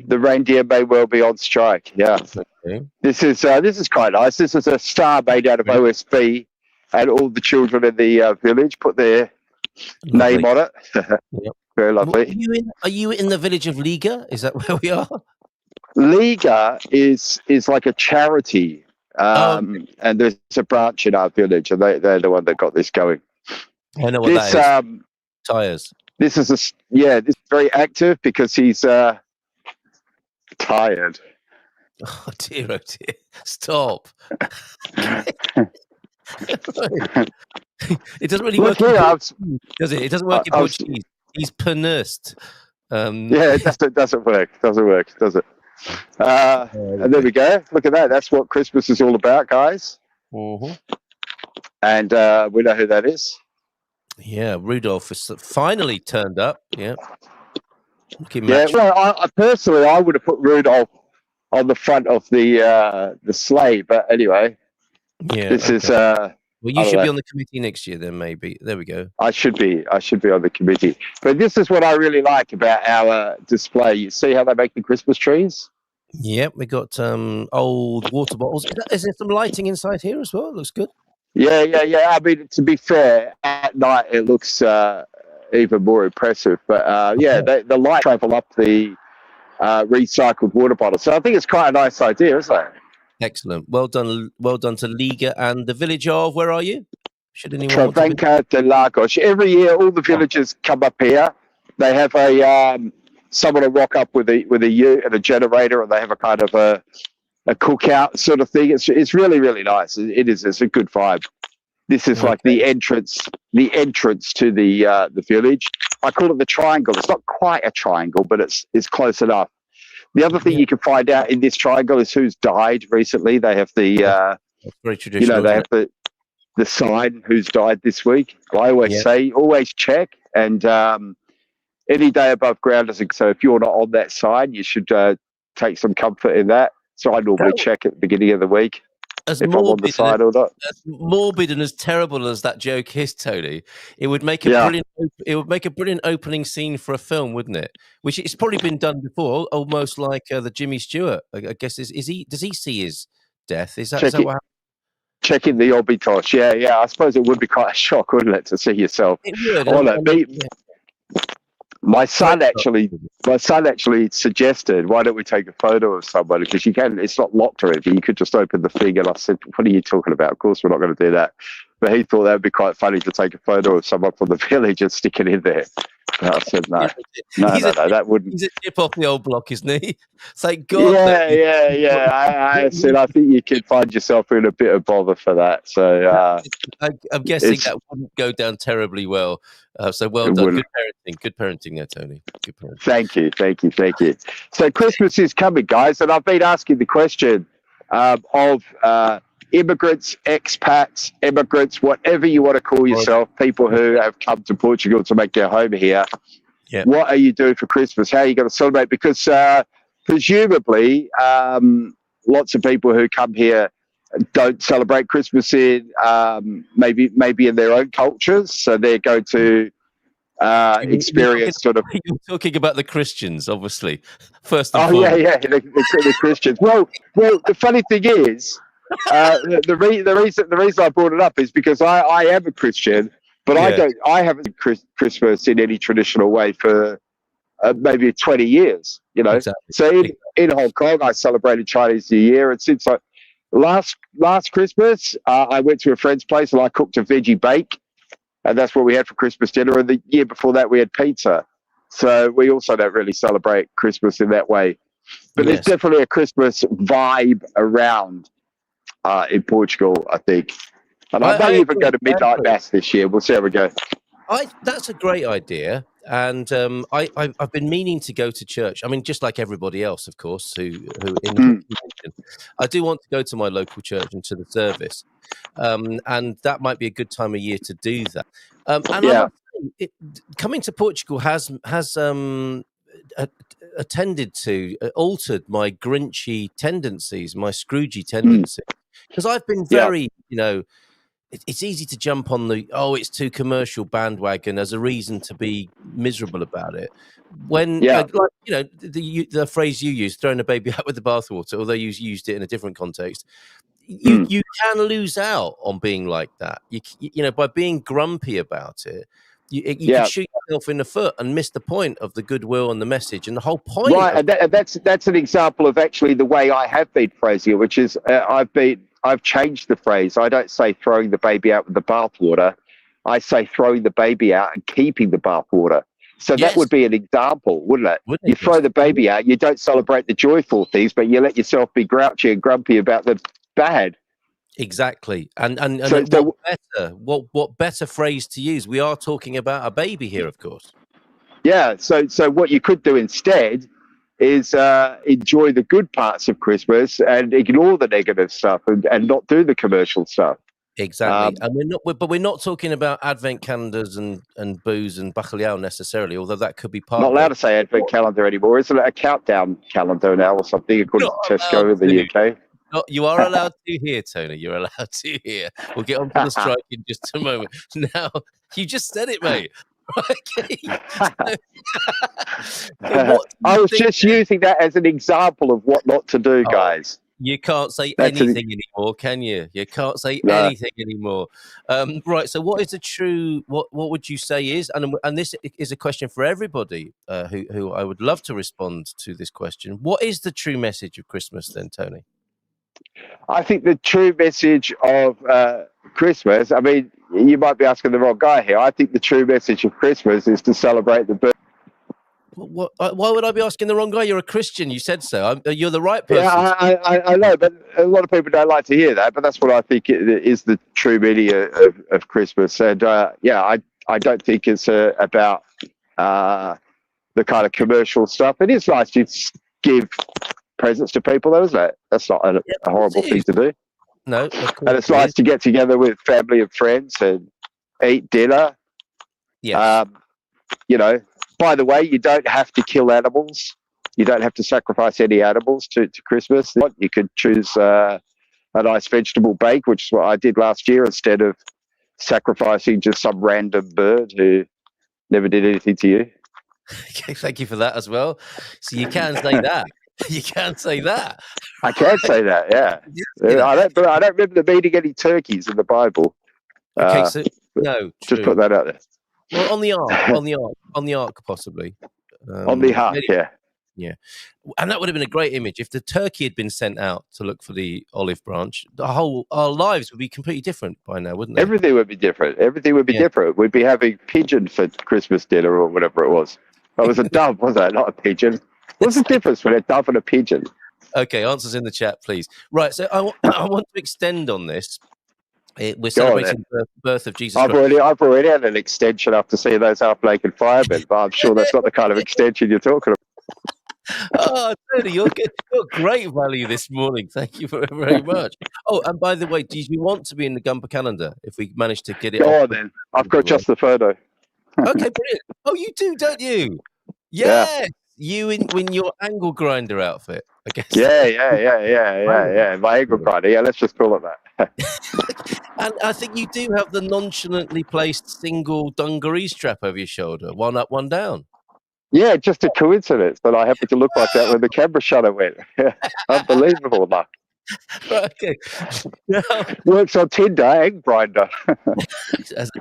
[SPEAKER 3] The reindeer may well be on strike. Yeah.
[SPEAKER 2] Okay.
[SPEAKER 3] This is quite nice. This is a star made out of OSB, and all the children in the village put their name on it.
[SPEAKER 2] Yep.
[SPEAKER 3] Very lovely.
[SPEAKER 2] Are you in the village of Liga? Is that where we are?
[SPEAKER 3] Liga is like a charity, and there's a branch in our village, and they're the one that got this going.
[SPEAKER 2] I know what that is. Tires.
[SPEAKER 3] This is this is very active because he's tired.
[SPEAKER 2] Oh dear! Stop. It doesn't really work. Does it? It doesn't work in Portuguese. He's pernest.
[SPEAKER 3] It doesn't work. Does it? And there we go. Look at that. That's what Christmas is all about, guys.
[SPEAKER 2] Mm-hmm.
[SPEAKER 3] And we know who that is.
[SPEAKER 2] Yeah, Rudolph has finally turned up. Yeah.
[SPEAKER 3] Well, I personally, I would have put Rudolph on the front of the sleigh, but anyway.
[SPEAKER 2] Yeah.
[SPEAKER 3] This is.
[SPEAKER 2] Well, you should be on the committee next year, then maybe. There we go.
[SPEAKER 3] I should be on the committee. But this is what I really like about our display. You see how they make the Christmas trees?
[SPEAKER 2] Yep, we got old water bottles. Is there some lighting inside here as well? It looks good.
[SPEAKER 3] Yeah. I mean, to be fair, at night it looks even more impressive. But the light travel up the recycled water bottle. So I think it's quite a nice idea, isn't it?
[SPEAKER 2] Excellent. Well done to Liga and the village of, where are you? Should anyone
[SPEAKER 3] Travanca de Lagos. Every year, all the villagers come up here. They have someone will rock up with a ute and a generator, and they have a kind of a cookout sort of thing. It's really, really nice. It's a good vibe. This is like the entrance to the village. I call it the triangle. It's not quite a triangle, but it's close enough. The other thing you can find out in this triangle is who's died recently. They have the
[SPEAKER 2] very traditional.
[SPEAKER 3] They have the sign who's died this week. I always say, always check, and any day above ground is so. If you're not on that sign, you should take some comfort in that. So I normally check at the beginning of the week if I'm on the side or not.
[SPEAKER 2] As morbid and as terrible as that joke is, Tony, it would make a brilliant opening scene for a film, wouldn't it? Which it's probably been done before, almost like the Jimmy Stewart. I guess does he see his death? Is that what happened?
[SPEAKER 3] Checking the obitosh. Yeah. I suppose it would be quite a shock, wouldn't it, to see yourself?
[SPEAKER 2] It would.
[SPEAKER 3] My son actually suggested, why don't we take a photo of somebody? Because it's not locked or anything. You could just open the thing. And I said, what are you talking about? Of course, we're not going to do that. But he thought that would be quite funny to take a photo of someone from the village and stick it in there. And I said, no, that wouldn't.
[SPEAKER 2] He's a chip off the old block, isn't he? Thank God.
[SPEAKER 3] Yeah. I said, I think you could find yourself in a bit of bother for that. So
[SPEAKER 2] I'm guessing that wouldn't go down terribly well. So well done. Good parenting there, Tony. Good parenting.
[SPEAKER 3] Thank you. So Christmas is coming, guys, and I've been asking the question of immigrants, expats, immigrants, whatever you want to call yourself, people who have come to Portugal to make their home here.
[SPEAKER 2] Yeah.
[SPEAKER 3] What are you doing for Christmas? How are you going to celebrate? Because presumably lots of people who come here don't celebrate Christmas in maybe in their own cultures, so they're going to experience sort of.
[SPEAKER 2] You're talking about the Christians, obviously. First and
[SPEAKER 3] foremost. The Christians. Well, the funny thing is, the reason I brought it up is because I am a Christian, But
[SPEAKER 2] Yeah.
[SPEAKER 3] I haven't Christmas in any traditional way for maybe 20 years,
[SPEAKER 2] Exactly.
[SPEAKER 3] So in Hong Kong, I celebrated Chinese New Year. And since last Christmas, I went to a friend's place and I cooked a veggie bake. And that's what we had for Christmas dinner. And the year before that, we had pizza. So we also don't really celebrate Christmas in that way. But there's definitely a Christmas vibe around in Portugal, I think. And I may even go to midnight mass this year. We'll see how we go.
[SPEAKER 2] That's a great idea, and I've been meaning to go to church. I mean, just like everybody else, of course, who in the I do want to go to my local church and to the service, and that might be a good time of year to do that. And I must say, coming to Portugal has attended to altered my Grinchy tendencies, my Scroogey tendencies, because I've been very, it's easy to jump on it's too commercial bandwagon as a reason to be miserable about it. When, the phrase you use, throwing a baby out with the bathwater, although you used it in a different context, you can lose out on being like that. You know, by being grumpy about it, you can shoot yourself in the foot and miss the point of the goodwill and the message and the whole point.
[SPEAKER 3] Right, and that's an example of actually the way I have been phrasing it, which is I've changed the phrase. I don't say throwing the baby out with the bathwater. I say throwing the baby out and keeping the bathwater. So that would be an example, wouldn't it? You throw the baby out, you don't celebrate the joyful things, but you let yourself be grouchy and grumpy about the bad.
[SPEAKER 2] Exactly. And what better phrase to use? We are talking about a baby here, of course.
[SPEAKER 3] Yeah. So what you could do instead is enjoy the good parts of Christmas and ignore the negative stuff and not do the commercial stuff.
[SPEAKER 2] Exactly. And we're not talking about advent calendars and booze and bacalhau necessarily, although that could be part of it.
[SPEAKER 3] Not allowed to say advent calendar anymore. Isn't it a countdown calendar now or something, according to Tesco in the UK?
[SPEAKER 2] You are allowed to here, Tony. You're allowed to here. We'll get on to the strike in just a moment. Now, you just said it, mate. Okay.
[SPEAKER 3] I was just using that as an example of what not to do, guys.
[SPEAKER 2] You can't say anything anymore, can you? You can't say anything anymore. Right. So, what is the true? What would you say is? And this is a question for everybody who I would love to respond to this question. What is the true message of Christmas, then, Tony?
[SPEAKER 3] I think the true message of Christmas, I mean, you might be asking the wrong guy here. I think the true message of Christmas is to celebrate the birth.
[SPEAKER 2] Why would I be asking the wrong guy? You're a Christian. You said so. You're the right person.
[SPEAKER 3] Yeah, I know, but a lot of people don't like to hear that. But that's what I think is the true meaning of Christmas. And I don't think it's about the kind of commercial stuff. It is nice to give presents to people, though, isn't it? That's not a horrible thing to do.
[SPEAKER 2] No,
[SPEAKER 3] and it's nice to get together with family and friends and eat dinner.
[SPEAKER 2] Yes.
[SPEAKER 3] By the way, you don't have to kill animals. You don't have to sacrifice any animals to Christmas. You could choose a nice vegetable bake, which is what I did last year, instead of sacrificing just some random bird who never did anything to you.
[SPEAKER 2] Okay, thank you for that as well. So you can say that. You can't say that.
[SPEAKER 3] I can say that, yeah. I don't remember there being any turkeys in the Bible.
[SPEAKER 2] Okay, so no.
[SPEAKER 3] Just put that out there.
[SPEAKER 2] Well, on the ark, possibly.
[SPEAKER 3] On the ark, yeah.
[SPEAKER 2] Yeah. And that would have been a great image. If the turkey had been sent out to look for the olive branch, our lives would be completely different by now, wouldn't they? Everything
[SPEAKER 3] would be different. Different. We'd be having pigeon for Christmas dinner or whatever it was. That was a dove, wasn't it? Not a pigeon. What's the difference between a dove and a pigeon?
[SPEAKER 2] Okay, answers in the chat, please. Right, so I want to extend on this. We're celebrating the birth of Jesus Christ.
[SPEAKER 3] I've already had an extension after seeing those half-naked firemen, but I'm sure that's not the kind of extension you're talking about.
[SPEAKER 2] Oh, Tony, you're great value this morning. Thank you very much. Oh, and by the way, did you want to be in the Gumper calendar if we manage to get it?
[SPEAKER 3] Go on then. I've got just the photo.
[SPEAKER 2] Okay, brilliant. Oh, you do, don't you? Yes. Yeah. You in your angle grinder outfit, I guess.
[SPEAKER 3] Yeah. My angle grinder. Yeah, let's just call it that.
[SPEAKER 2] And I think you do have the nonchalantly placed single dungaree strap over your shoulder, one up, one down.
[SPEAKER 3] Yeah, just a coincidence that I happened to look like that when the camera shutter went. Unbelievable, Mark.
[SPEAKER 2] Right, okay. Now,
[SPEAKER 3] Works on Tinder and Grinder.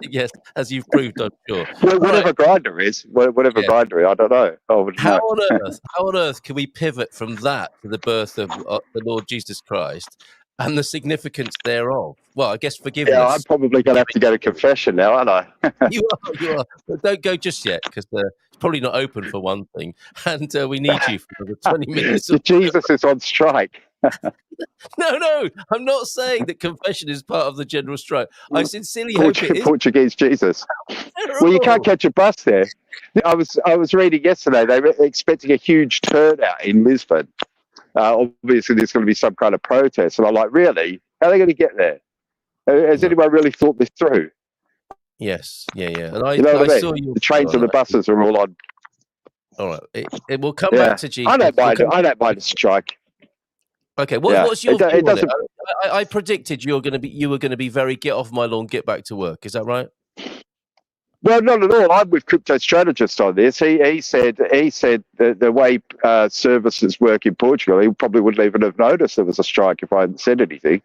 [SPEAKER 2] yes, as you've proved, I'm sure.
[SPEAKER 3] Whatever Grinder is, whatever
[SPEAKER 2] Yeah.
[SPEAKER 3] Grinder is, I don't know. I wouldn't
[SPEAKER 2] How
[SPEAKER 3] know.
[SPEAKER 2] on earth can we pivot from that to the birth of the Lord Jesus Christ and the significance thereof? Well, I guess
[SPEAKER 3] Yeah,
[SPEAKER 2] forgiveness.
[SPEAKER 3] I'm probably going to have to go to confession now, aren't I?
[SPEAKER 2] You are. But don't go just yet because it's probably not open for one thing, and we need you for another 20 minutes.
[SPEAKER 3] Jesus is on strike.
[SPEAKER 2] No, I'm not saying that confession is part of the general strike. I sincerely hope it is.
[SPEAKER 3] Portuguese Jesus.
[SPEAKER 2] Terrible.
[SPEAKER 3] Well, you can't catch a bus there. I was reading yesterday. They were expecting a huge turnout in Lisbon. Obviously, there's going to be some kind of protest, and I'm like, really? How are they going to get there? Has anyone really thought this through?
[SPEAKER 2] Yes, yeah. And
[SPEAKER 3] You know what I mean?
[SPEAKER 2] saw you.
[SPEAKER 3] The trains and the buses are all on.
[SPEAKER 2] All right, it will come back to Jesus.
[SPEAKER 3] I don't mind a strike.
[SPEAKER 2] Okay, what's your view
[SPEAKER 3] it
[SPEAKER 2] on it?
[SPEAKER 3] doesn't.
[SPEAKER 2] I predicted you were going to be very get off my lawn, get back to work. Is that right?
[SPEAKER 3] Well, not at all. I'm with Crypto Strategist on this. He said the way services work in Portugal, he probably wouldn't even have noticed there was a strike if I hadn't said anything.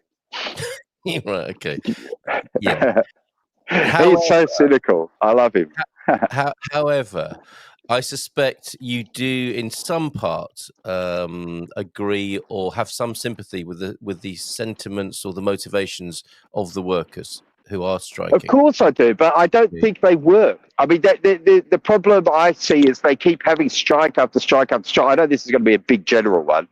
[SPEAKER 2] Right. Okay. Yeah.
[SPEAKER 3] He's so cynical. I love him.
[SPEAKER 2] However, I suspect you do, in some part, agree or have some sympathy with the sentiments or the motivations of the workers who are striking.
[SPEAKER 3] Of course I do, but I don't think they work. I mean, the problem I see is they keep having strike after strike after strike. I know this is going to be a big general one.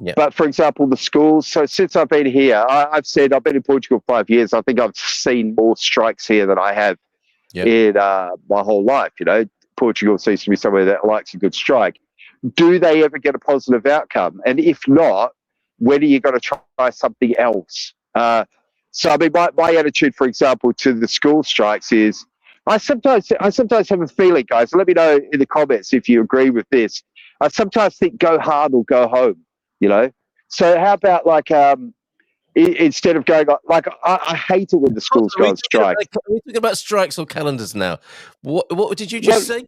[SPEAKER 2] Yeah.
[SPEAKER 3] But, for example, the schools. So since I've been here, I've said I've been in Portugal 5 years. I think I've seen more strikes here than I have in my whole life. You know, Portugal seems to be somewhere that likes a good strike. Do they ever get a positive outcome? And if not, when are you going to try something else? So, I mean, my attitude, for example, to the school strikes is I sometimes have a feeling, guys, let me know in the comments if you agree with this. I sometimes think go hard or go home, you know? So how about like instead of going like I hate it when the schools go on strike.
[SPEAKER 2] Are we talking about strikes or calendars now? What did you just say?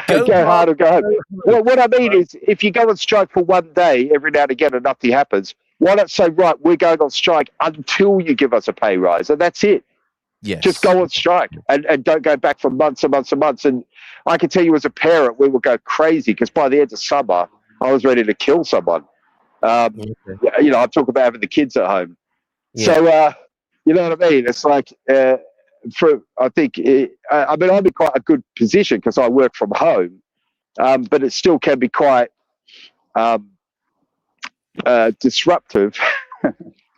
[SPEAKER 3] Go hard or go home. Well, what I mean is if you go on strike for one day, every now and again and nothing happens, why not say, right, we're going on strike until you give us a pay rise, and that's it.
[SPEAKER 2] Yes.
[SPEAKER 3] Just go on strike and don't go back for months and months and months. And I can tell you as a parent, we will go crazy because by the end of summer, I was ready to kill someone. You know, I'm talking about having the kids at home. Yeah. So, you know what I mean? It's like, I think, I mean, I'm in quite a good position because I work from home, but it still can be quite disruptive.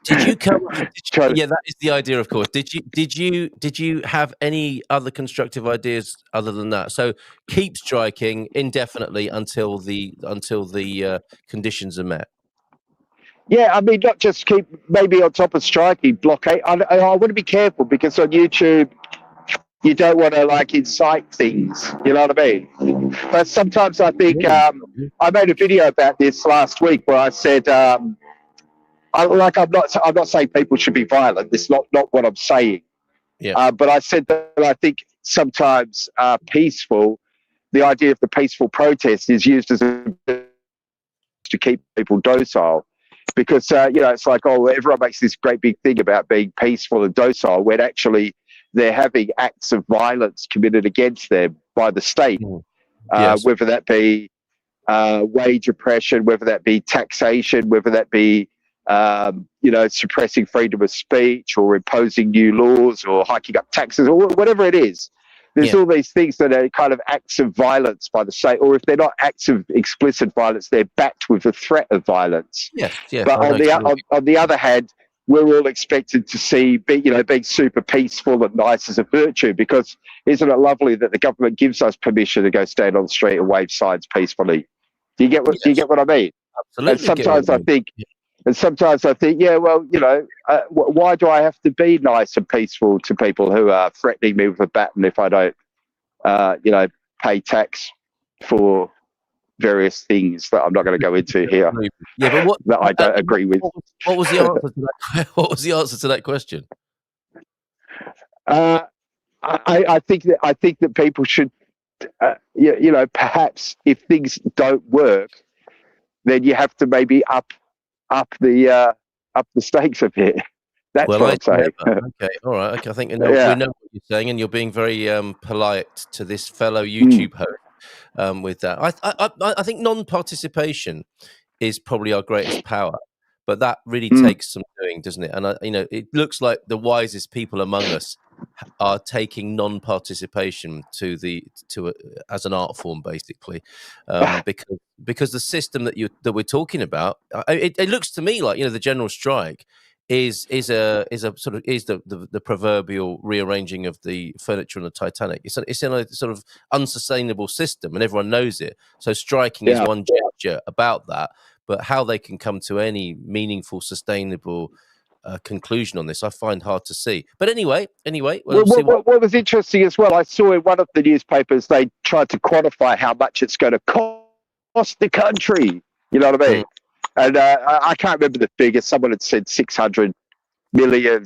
[SPEAKER 2] Did you come? Yeah, that is the idea, of course. Did you have any other constructive ideas other than that? So keep striking indefinitely until the conditions are met.
[SPEAKER 3] Yeah, I mean, not just keep maybe on top of striking, blockade. I want to be careful because on YouTube, you don't want to like incite things. You know what I mean? But sometimes I think I made a video about this last week where I said. I'm not saying people should be violent. It's not what I'm saying.
[SPEAKER 2] Yeah.
[SPEAKER 3] But I said that I think sometimes peaceful. The idea of the peaceful protest is used as to keep people docile, because you know, it's like, oh, everyone makes this great big thing about being peaceful and docile when actually they're having acts of violence committed against them by the state, whether that be wage oppression, whether that be taxation, whether that be you know, suppressing freedom of speech or imposing new laws or hiking up taxes or whatever it is. There's all these things that are kind of acts of violence by the state, or if they're not acts of explicit violence, they're backed with the threat of violence.
[SPEAKER 2] Yes.
[SPEAKER 3] But on the other hand, we're all expected to see, being super peaceful and nice as a virtue, because isn't it lovely that the government gives us permission to go stand on the street and wave signs peacefully? Do you get what I mean?
[SPEAKER 2] Absolutely.
[SPEAKER 3] And sometimes I think, yeah, well, you know, why do I have to be nice and peaceful to people who are threatening me with a baton if I don't, you know, pay tax for various things that I'm not going to go into here?
[SPEAKER 2] Yeah, but
[SPEAKER 3] that I don't agree with.
[SPEAKER 2] What was the answer to that? What was the answer to that question?
[SPEAKER 3] I think that people should, you know, perhaps if things don't work, then you have to maybe up the up the stakes a bit. That's what I'm saying.
[SPEAKER 2] Okay, all right. Okay, I think we know what you're saying, and you're being very polite to this fellow YouTube host with that. I think non-participation is probably our greatest power, but that really takes some doing, doesn't it? And it looks like the wisest people among us are taking non-participation as an art form, basically, because the system that we're talking about, it looks to me like the general strike is the proverbial rearranging of the furniture on the Titanic. It's in a sort of unsustainable system, and everyone knows it. So striking is one gesture about that, but how they can come to any meaningful, sustainable conclusion on this, I find hard to see. But anyway,
[SPEAKER 3] what was interesting as well, I saw in one of the newspapers they tried to quantify how much it's going to cost the country. You know what I mean? And I can't remember the figure. Someone had said 600 million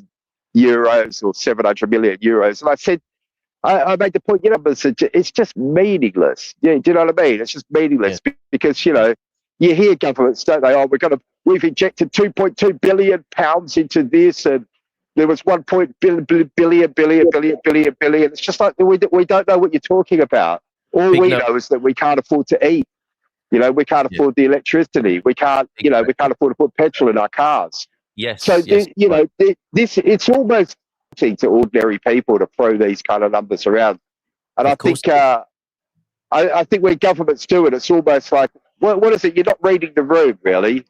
[SPEAKER 3] euros or 700 million euros, and I said, I made the point, it's just meaningless. Yeah, do you know what I mean? It's just meaningless because you hear governments, don't they? Oh, we've injected 2.2 billion pounds into this, and there was 1 billion. It's just like we don't know what you're talking about. All we know is that we can't afford to eat. We can't afford the electricity. We can't, we can't afford to put petrol in our cars.
[SPEAKER 2] Yes.
[SPEAKER 3] So it's almost to ordinary people to throw these kind of numbers around, and I think when governments do it, it's almost like, what is it? You're not reading the room, really.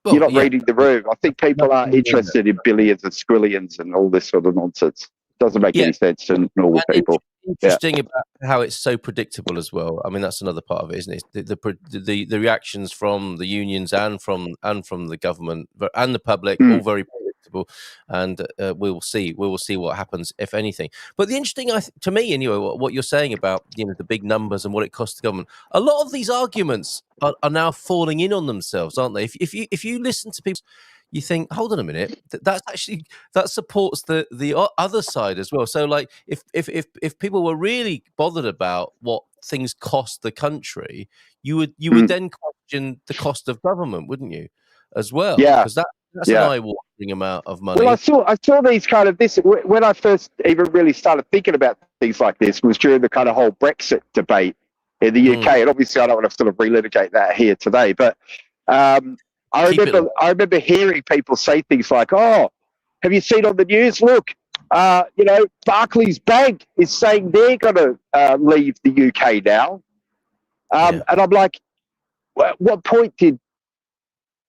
[SPEAKER 3] Well, you're not reading the room. I think people are interested in billions and squillions and all this sort of nonsense. It doesn't make any sense to normal people.
[SPEAKER 2] Interesting about how it's so predictable as well. I mean, that's another part of it, isn't it? The reactions from the unions and from the government and the public, all very predictable, and we will see what happens, if anything. But the interesting, to me anyway, what you're saying about the big numbers and what it costs the government, a lot of these arguments are now falling in on themselves, aren't they? If you listen to people, you think, hold on a minute, that supports the other side as well. So, like, if people were really bothered about what things cost the country, you would then question the cost of government, wouldn't you, as well?
[SPEAKER 3] Yeah,
[SPEAKER 2] because that's an eye-watering amount of money.
[SPEAKER 3] Well, I saw these kind of this when I first even really started thinking about things like this was during the kind of whole Brexit debate in the UK, and obviously I don't want to sort of relitigate that here today, but. I remember hearing people say things like, "Oh, have you seen on the news? Look, Barclays Bank is saying they're going to leave the UK now." And I'm like, what point did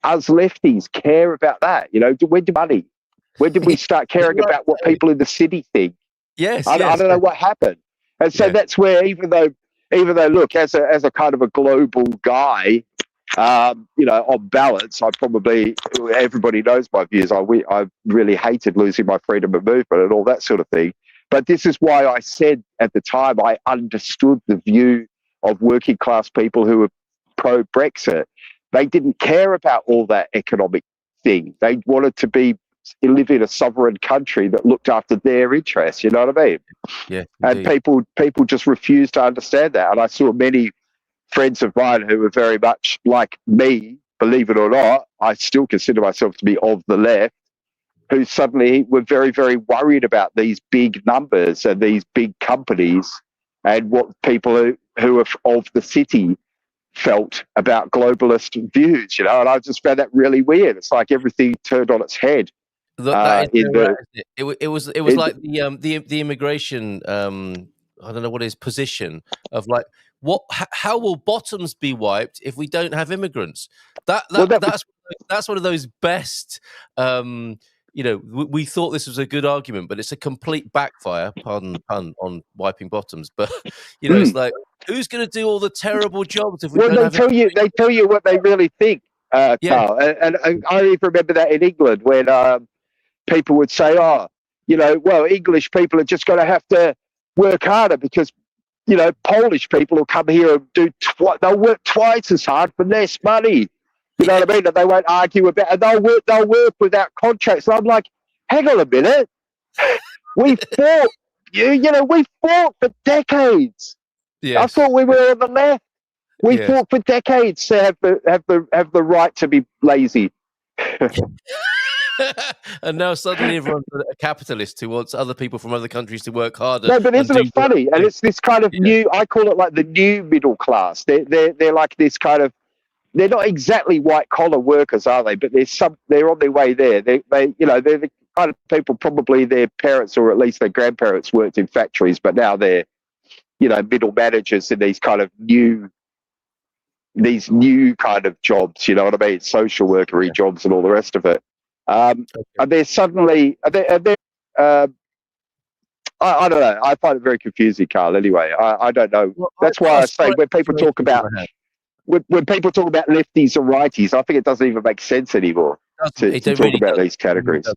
[SPEAKER 3] us lefties care about that? When did we start caring about what people in the city think?
[SPEAKER 2] Yes,
[SPEAKER 3] I don't know what happened, and so that's where even though look, as a kind of a global guy. On balance, everybody knows my views. I really hated losing my freedom of movement and all that sort of thing. But this is why I said at the time I understood the view of working class people who were pro-Brexit. They didn't care about all that economic thing. They wanted to live in a sovereign country that looked after their interests. You know what I mean?
[SPEAKER 2] Yeah.
[SPEAKER 3] And people just refused to understand that. And I saw many friends of mine who were very much like me, believe it or not, I still consider myself to be of the left, who suddenly were very, very worried about these big numbers and these big companies and what people who are of the city felt about globalist views, and I just found that really weird. It's like everything turned on its head.
[SPEAKER 2] It was like the immigration, I don't know what his position of like, how will bottoms be wiped if we don't have immigrants? That's one of those best. We thought this was a good argument, but it's a complete backfire. Pardon the pun on wiping bottoms, but it's like, who's going to do all the terrible jobs if we don't have immigrants?
[SPEAKER 3] They tell you what they really think, Carl. And I even remember that in England when people would say, English people are just going to have to work harder because. Polish people will come here and they'll work twice as hard for less money. You know what I mean? And they won't argue about it. And they'll work without contracts. And I'm like, hang on a minute. We fought, we fought for decades. Yes. I thought we were on the left. We fought for decades to have the right to be lazy.
[SPEAKER 2] And now suddenly everyone's a capitalist who wants other people from other countries to work harder.
[SPEAKER 3] No, but isn't it funny? And it's this kind of new. I call it like the new middle class. They're like this kind of. They're not exactly white collar workers, are they? But they're on their way there. They're the kind of people, probably their parents or at least their grandparents worked in factories, but now they're middle managers in these new kind of jobs. You know what I mean? Social workery jobs and all the rest of it. And they're suddenly I don't know. I find it very confusing, Carl. Anyway, I don't know.
[SPEAKER 2] Well,
[SPEAKER 3] that's why I say when people talk about lefties or righties, I think it doesn't even make sense anymore to talk about these categories.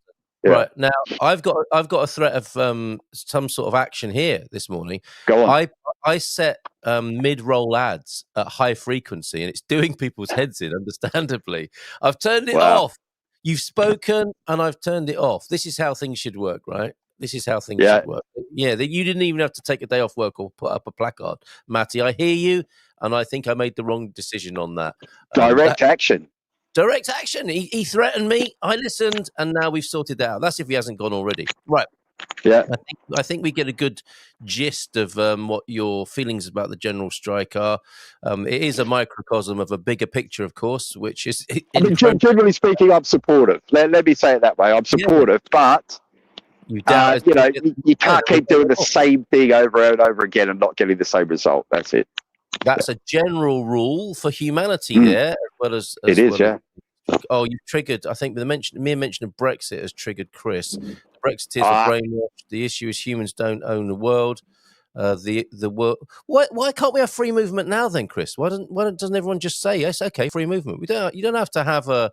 [SPEAKER 2] Yeah. Right now, I've got a threat of some sort of action here this morning.
[SPEAKER 3] Go on.
[SPEAKER 2] I set mid-roll ads at high frequency, and it's doing people's heads in. Understandably, I've turned it off. You've spoken, and I've turned it off. This is how things should work, right? This is how things should work. Yeah, you didn't even have to take a day off work or put up a placard, Matty. I hear you, and I think I made the wrong decision on that.
[SPEAKER 3] Direct action.
[SPEAKER 2] Direct action. He threatened me. I listened, and now we've sorted that out. That's if he hasn't gone already. Right.
[SPEAKER 3] Yeah.
[SPEAKER 2] I think we get a good gist of what your feelings about the general strike are. It is a microcosm of a bigger picture, of course, which is.
[SPEAKER 3] Generally speaking, I'm supportive. Let me say it that way. I'm supportive, but. You can't keep doing the same thing over and over again and not getting the same result. That's it.
[SPEAKER 2] That's a general rule for humanity there, as well as
[SPEAKER 3] it is.
[SPEAKER 2] Oh, you've triggered. I think the mere mention of Brexit has triggered Chris. The Brexiteers are brainwashed. The issue is humans don't own the world. The world. Why can't we have free movement now, then, Chris? Why doesn't everyone just say yes? Okay, free movement. You don't have to have a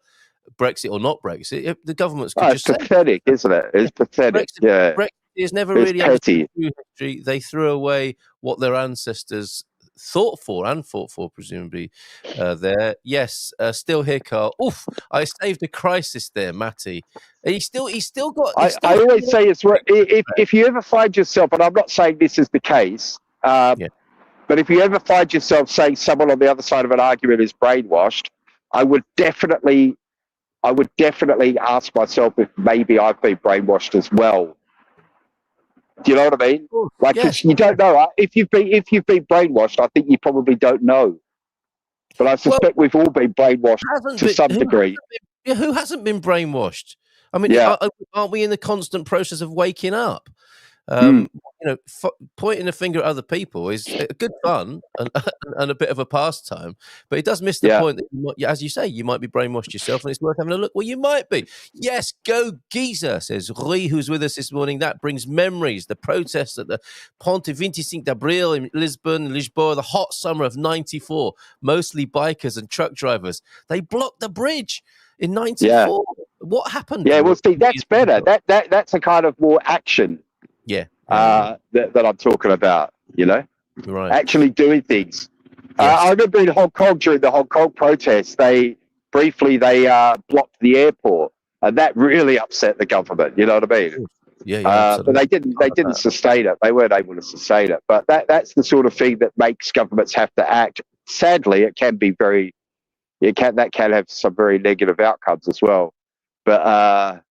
[SPEAKER 2] Brexit or not Brexit. The governments could just
[SPEAKER 3] pathetic, isn't it? It's pathetic. Brexit
[SPEAKER 2] is never really understood history. They threw away what their ancestors fought for, presumably. There, yes, still here, Carl. Oof! I saved a crisis there, Matty. He's still got.
[SPEAKER 3] I always say it's if you ever find yourself, and I'm not saying this is the case, but if you ever find yourself saying someone on the other side of an argument is brainwashed, I would definitely ask myself if maybe I've been brainwashed as well. Do you know what I mean? Like, you don't know. If you've been brainwashed, I think you probably don't know. But I suspect we've all been brainwashed to some degree.
[SPEAKER 2] Who hasn't been brainwashed? I mean, aren't we in the constant process of waking up? Pointing a finger at other people is good fun and a bit of a pastime, but it does miss the point that, as you say, you might be brainwashed yourself, and it's worth having a look. Well, you might be. Yes, go Giza, says Rui, who's with us this morning. That brings memories. The protests at the Ponte 25 de Abril in Lisboa, the hot summer of '94. Mostly bikers and truck drivers. They blocked the bridge in '94. Yeah. What happened?
[SPEAKER 3] Yeah, well, see, that's better. That's a kind of more action.
[SPEAKER 2] Yeah.
[SPEAKER 3] That I'm talking about,
[SPEAKER 2] right?
[SPEAKER 3] Actually doing things. Yes. I remember in Hong Kong during the Hong Kong protests, they blocked the airport, and that really upset the government. You know what I mean?
[SPEAKER 2] Yeah.
[SPEAKER 3] But they didn't sustain it. They weren't able to sustain it. But that's the sort of thing that makes governments have to act. Sadly, it can be that can have some very negative outcomes as well. But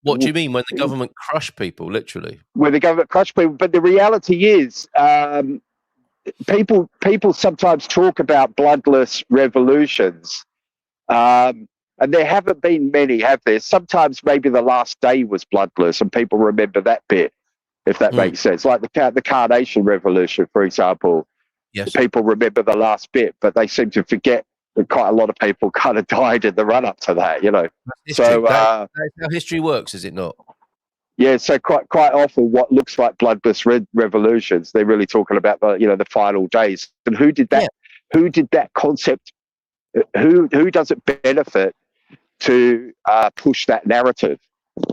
[SPEAKER 2] What do you mean when the government crush people, literally?
[SPEAKER 3] When the government crush people, but the reality is, people sometimes talk about bloodless revolutions, and there haven't been many, have there? Sometimes maybe the last day was bloodless, and people remember that bit, if that makes sense. Like the Carnation Revolution, for example.
[SPEAKER 2] Yes.
[SPEAKER 3] People remember the last bit, but they seem to forget that quite a lot of people kind of died in the run-up to that, So
[SPEAKER 2] that's how history works, is it not?
[SPEAKER 3] Yeah, so quite often what looks like bloodless revolutions, they're really talking about the final days. And who did that? Yeah. Who did that concept? Who does it benefit to push that narrative?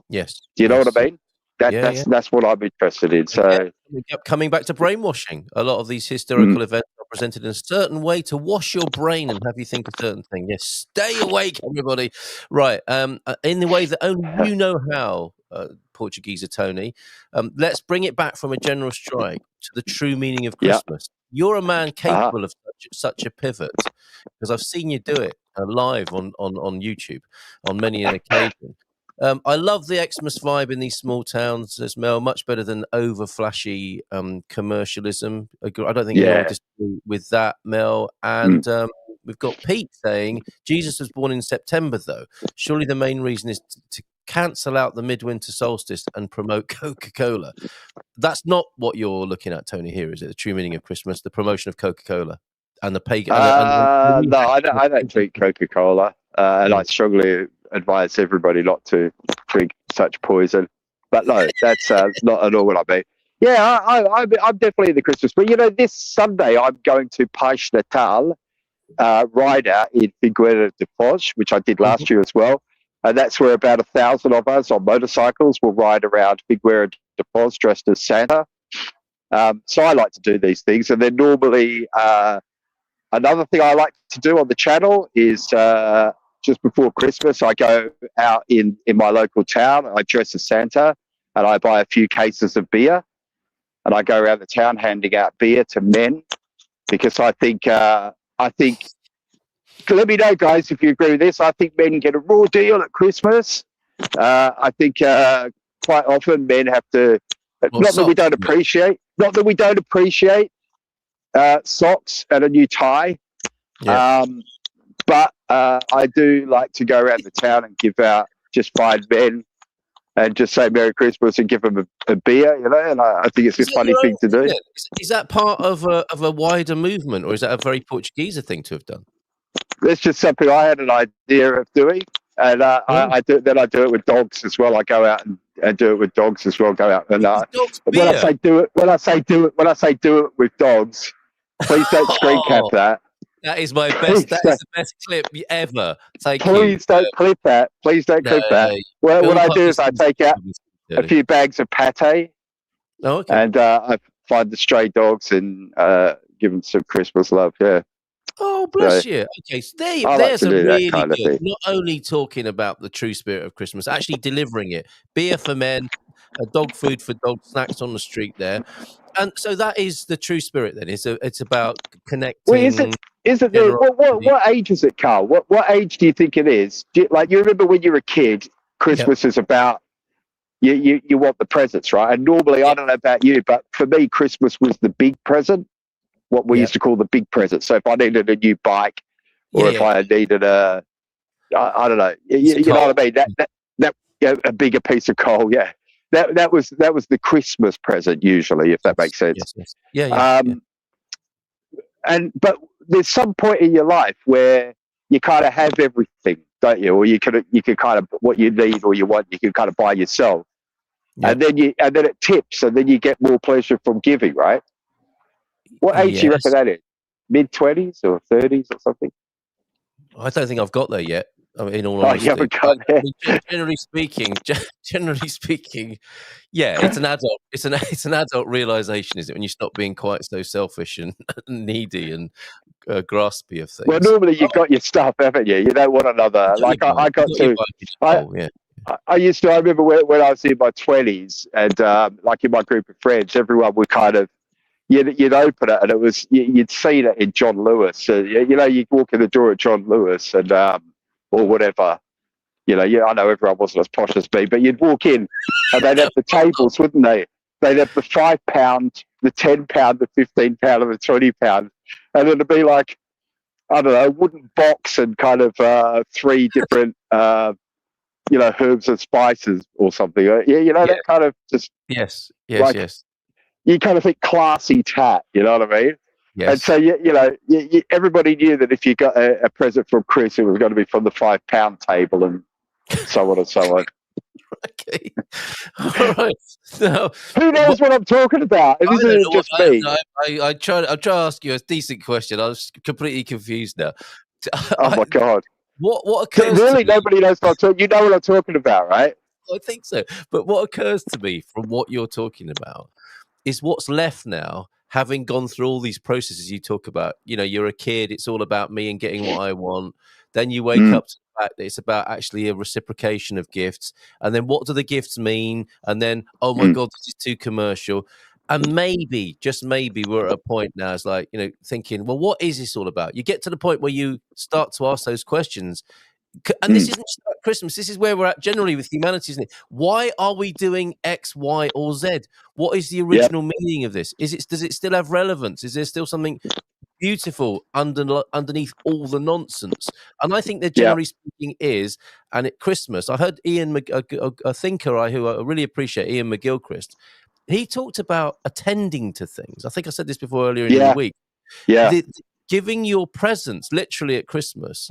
[SPEAKER 2] Yes.
[SPEAKER 3] Do you know what I mean? That's what I'm interested in. So
[SPEAKER 2] coming back to brainwashing, a lot of these historical events are presented in a certain way to wash your brain and have you think a certain thing. Yes, stay awake, everybody. Right, in the way that only you know how, Portugeeza Tony. Let's bring it back from a general strike to the true meaning of Christmas. You're a man capable of such a pivot, because I've seen you do it. live on YouTube on many an occasion. I love the Xmas vibe in these small towns, as Mel, much better than over flashy commercialism. I don't think anyone disagree with that, Mel. And we've got Pete saying Jesus was born in September, though. Surely the main reason is to cancel out the midwinter solstice and promote Coca-Cola. That's not what you're looking at, Tony, here, is it? The true meaning of Christmas, the promotion of Coca-Cola and the pagan.
[SPEAKER 3] No, I don't drink Coca-Cola, and I strongly advise everybody not to drink such poison. But no, that's not at all what I mean. Yeah, I'm definitely in the Christmas. But, this Sunday I'm going to Pais Natal rider in Figueira de Foz, which I did last year as well. And that's where about 1,000 of us on motorcycles will ride around Figueira de Foz dressed as Santa. So I like to do these things. And then normally another thing I like to do on the channel is just before Christmas, I go out in my local town. I dress as Santa and I buy a few cases of beer. And I go around the town handing out beer to men because I think, let me know, guys, if you agree with this. I think men get a raw deal at Christmas. I think quite often men have to, not that we don't appreciate socks and a new tie. Yeah. But I do like to go around the town and give out just fine men and just say Merry Christmas and give them a beer, and I think it's a funny thing to do.
[SPEAKER 2] Is that part of a wider movement, or is that a very Portugeeza thing to have done?
[SPEAKER 3] It's just something I had an idea of doing, and I do it with dogs as well. I go out and do it with dogs as well. Go out and when I say do it with dogs, please don't screen cap that.
[SPEAKER 2] That is my best. That is the best clip ever.
[SPEAKER 3] Please don't clip that. Please don't clip that. Well, what I do is I take out a few bags of pate, and I find the stray dogs and give them some Christmas love. Yeah.
[SPEAKER 2] Oh, bless you. Okay, so there's a really good. Not only talking about the true spirit of Christmas, actually delivering it. Beer for men, dog food for dogs, snacks on the street there. And so that is the true spirit. Then it's about connecting.
[SPEAKER 3] Well, is it? What age is it, Carl? What age do you think it is? You remember when you were a kid? Christmas is about you want the presents, right? And normally, I don't know about you, but for me, Christmas was the big present. What we used to call the big present. So if I needed a new bike, or if I needed I don't know, you know what I mean? That a bigger piece of coal, yeah. That was the Christmas present usually, if that makes sense.
[SPEAKER 2] Yes. Yeah.
[SPEAKER 3] But there's some point in your life where you kind of have everything, don't you? Or you could kind of what you need or you want, you can kind of buy yourself, and then it tips, and then you get more pleasure from giving, right? What age do you reckon that is? Mid-20s or 30s or something?
[SPEAKER 2] I don't think I've got there yet. I mean, in all honesty,
[SPEAKER 3] you haven't got there.
[SPEAKER 2] Generally speaking, yeah, it's an adult. It's an adult realization, is it? When you stop being quite so selfish and needy and graspy of things.
[SPEAKER 3] Well, normally you've got your stuff, haven't you? You don't want another. Like I got to. I used to. I remember when I was in my 20s, and like in my group of friends, everyone would kind of. You'd open it, and it was you'd seen it in John Lewis. So, you'd walk in the door at John Lewis, and or whatever. I know everyone wasn't as posh as me, but you'd walk in, and they'd have the tables, wouldn't they? They'd have the £5, the £10, the £15, and the £20, and it'd be like I don't know, a wooden box and kind of 3 different herbs and spices or something. That kind of just
[SPEAKER 2] yes.
[SPEAKER 3] You kind of think classy tat, you know what I mean?
[SPEAKER 2] Yes.
[SPEAKER 3] And so, everybody knew that if you got a present from Chris, it was going to be from the £5 table and so on and so on.
[SPEAKER 2] Okay. All right. So,
[SPEAKER 3] who knows what I'm talking about? It isn't just me.
[SPEAKER 2] I'll try to ask you a decent question. I was completely confused now.
[SPEAKER 3] Oh, my God.
[SPEAKER 2] What occurs
[SPEAKER 3] really, nobody knows what I'm talking. You know what I'm talking about, right?
[SPEAKER 2] I think so. But what occurs to me from what you're talking about is what's left now, having gone through all these processes you talk about. You're a kid, it's all about me and getting what I want. Then you wake up to the fact that it's about actually a reciprocation of gifts. And then what do the gifts mean? And then, oh my God, this is too commercial. And maybe, just maybe, we're at a point now, it's like, thinking, well, what is this all about? You get to the point where you start to ask those questions. And this isn't just about Christmas. This is where we're at generally with humanity, isn't it? Why are we doing X, Y, or Z? What is the original meaning of this? Does it still have relevance? Is there still something beautiful underneath all the nonsense? And I think that generally speaking is, and at Christmas, I heard a thinker who I really appreciate, Ian McGilchrist. He talked about attending to things. I think I said this before earlier in the week.
[SPEAKER 3] Yeah.
[SPEAKER 2] Giving your presence literally at Christmas.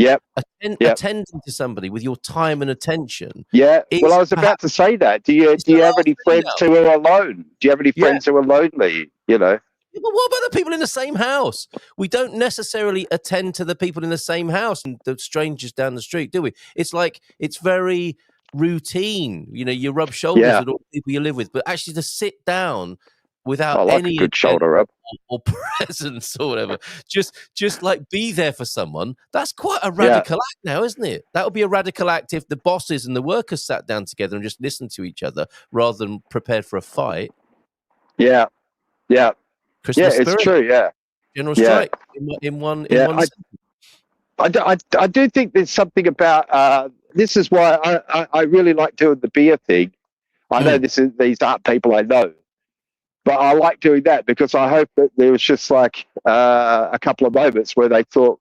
[SPEAKER 2] Attending to somebody with your time and attention.
[SPEAKER 3] Yeah. Well, I was about to say that. Do you have any friends who are alone? Do you have any friends who are lonely? But
[SPEAKER 2] what about the people in the same house? We don't necessarily attend to the people in the same house and the strangers down the street, do we? It's like, it's very routine. You rub shoulders with all the people you live with, but actually to sit down without any
[SPEAKER 3] good shoulder rub
[SPEAKER 2] or presence or whatever, just like be there for someone. That's quite a radical act now, isn't it? That would be a radical act if the bosses and the workers sat down together and just listened to each other rather than prepared for a fight.
[SPEAKER 3] Yeah.
[SPEAKER 2] Christmas spirit.
[SPEAKER 3] It's true. Yeah.
[SPEAKER 2] General strike in one.
[SPEAKER 3] I do think there's something about this is why I really like doing the beer thing. I know these aren't people I know, but I like doing that because I hope that there was just like a couple of moments where they thought,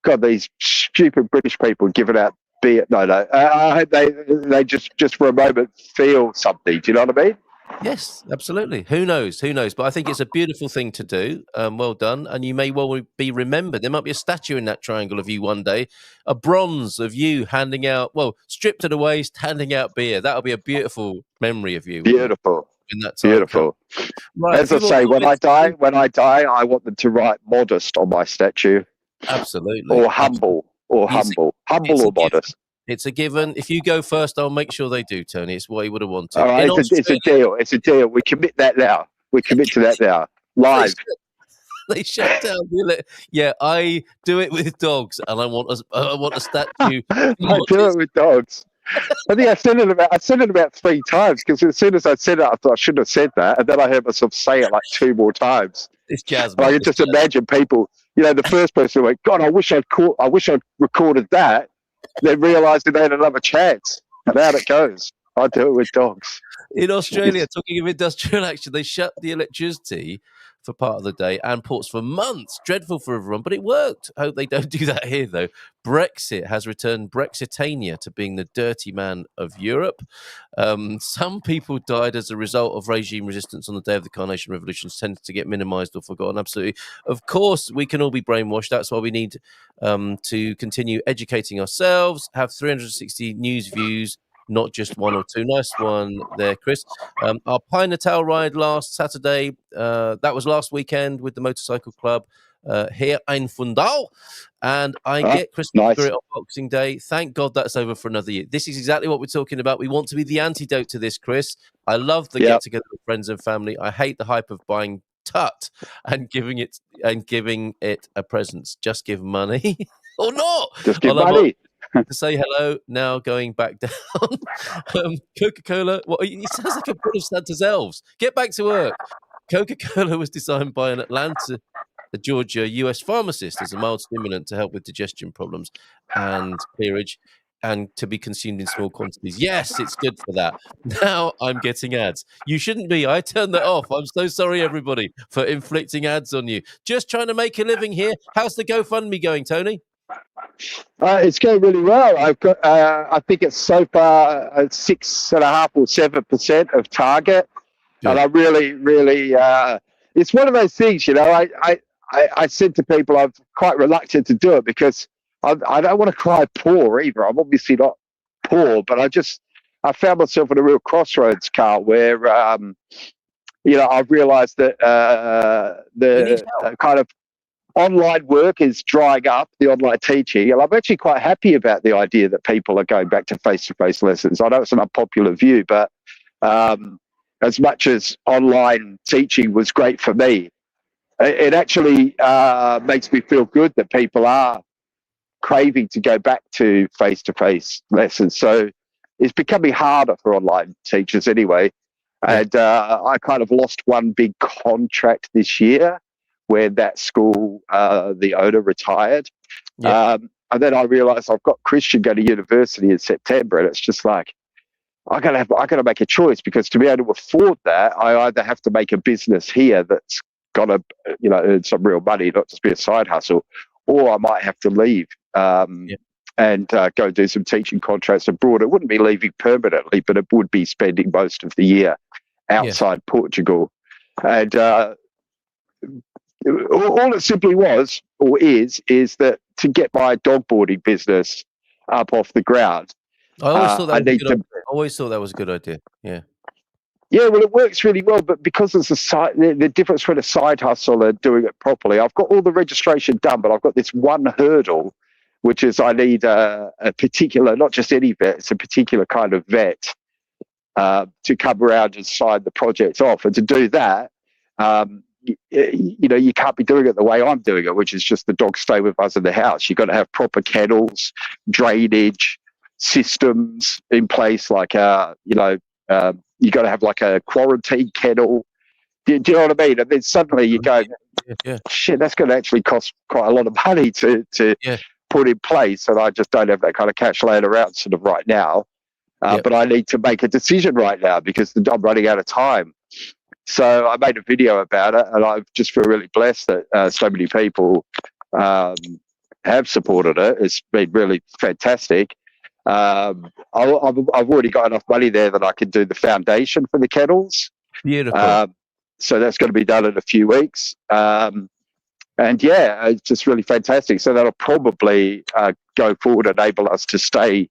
[SPEAKER 3] God, these stupid British people giving out beer. No. I hope they just for a moment feel something. Do you know what I mean?
[SPEAKER 2] Yes, absolutely. Who knows? But I think it's a beautiful thing to do. Well done. And you may well be remembered. There might be a statue in that triangle of you one day, a bronze of you handing out, stripped to the waist, handing out beer. That'll be a beautiful memory of you.
[SPEAKER 3] Beautiful.
[SPEAKER 2] In that time.
[SPEAKER 3] Beautiful. Right, as I say, when I die, I want them to write modest on my statue.
[SPEAKER 2] Absolutely.
[SPEAKER 3] Or humble. Humble or modest.
[SPEAKER 2] It's a given. If you go first, I'll make sure they do, Tony. It's what he would have wanted.
[SPEAKER 3] All right, it's a deal. It's a deal. We commit that now. We commit to that now. Live.
[SPEAKER 2] They shut down the I do it with dogs, and I want a statue.
[SPEAKER 3] I do it with dogs. I think I said it about 3 times because as soon as I said it, I thought I shouldn't have said that, and then I heard myself say it like 2 more times.
[SPEAKER 2] It's jazz.
[SPEAKER 3] I can just imagine people. The first person went, "God, I wish I'd recorded that." Then realised they had another chance, and out it goes. I do it with dogs.
[SPEAKER 2] In Australia, talking of industrial action, they shut the electricity for part of the day and ports for months. Dreadful for everyone, but it worked. I hope they don't do that here, though. Brexit has returned Brexitania to being the dirty man of Europe. Some people died as a result of regime resistance on the day of the Carnation Revolutions, tends to get minimised or forgotten. Absolutely. Of course, we can all be brainwashed. That's why we need to continue educating ourselves, have 360 news views, not just 1 or 2. Nice one there, Chris. Our Pine Natal ride last Saturday, that was last weekend with the Motorcycle Club here in Fundal. And I get Christmas spirit on Boxing Day. Thank God that's over for another year. This is exactly what we're talking about. We want to be the antidote to this, Chris. I love the get-together with friends and family. I hate the hype of buying tut and giving it a present. Just give money or not.
[SPEAKER 3] Just give money.
[SPEAKER 2] To say hello, now going back down. Coca-Cola, it sounds like a bit of Santa's elves. Get back to work. Coca-Cola was designed by an Atlanta, Georgia, US pharmacist as a mild stimulant to help with digestion problems and clearage, and to be consumed in small quantities. Yes, it's good for that. Now I'm getting ads. You shouldn't be. I turned that off. I'm so sorry, everybody, for inflicting ads on you. Just trying to make a living here. How's the GoFundMe going, Tony?
[SPEAKER 3] It's going really well. I've got, I think it's so far 6.5 or 7% of target, and I really, it's one of those things. I said to people, I'm quite reluctant to do it because I don't want to cry poor either. I'm obviously not poor, but I found myself at a real crossroads, Carl, where I've realised that the kind of online work is drying up, the online teaching, and I'm actually quite happy about the idea that people are going back to face-to-face lessons. I know it's an unpopular view, but as much as online teaching was great for me, it actually makes me feel good that people are craving to go back to face-to-face lessons. So it's becoming harder for online teachers anyway. And I kind of lost one big contract this year where that school, the owner retired.
[SPEAKER 2] Yeah.
[SPEAKER 3] And then I realized I've got Christian going to university in September, and it's just like, I gotta make a choice, because to be able to afford that, I either have to make a business here that's gonna, earn some real money, not just be a side hustle, or I might have to leave and go do some teaching contracts abroad. It wouldn't be leaving permanently, but it would be spending most of the year outside Portugal. And all it simply was, or is that to get my dog boarding business up off the ground,
[SPEAKER 2] I always thought that was a good idea. I always thought that was a good idea. Yeah.
[SPEAKER 3] Yeah, well, it works really well, but because it's the difference between a side hustle and doing it properly, I've got all the registration done, but I've got this one hurdle, which is I need a particular, not just any vet, it's a particular kind of vet to come around and sign the project off. And to do that, you can't be doing it the way I'm doing it, which is just the dogs stay with us in the house. You've got to have proper kennels, drainage systems in place, like you got to have like a quarantine kennel. Do you know what I mean? And then suddenly you go, shit, that's going to actually cost quite a lot of money to put in place, and I just don't have that kind of cash laying around sort of right now. But I need to make a decision right now because I'm running out of time. So I made a video about it, and I just feel really blessed that so many people have supported it. It's been really fantastic. I've already got enough money there that I can do the foundation for the kennels.
[SPEAKER 2] Beautiful.
[SPEAKER 3] So that's going to be done in a few weeks. And yeah, it's just really fantastic. So that'll probably go forward, enable us to stay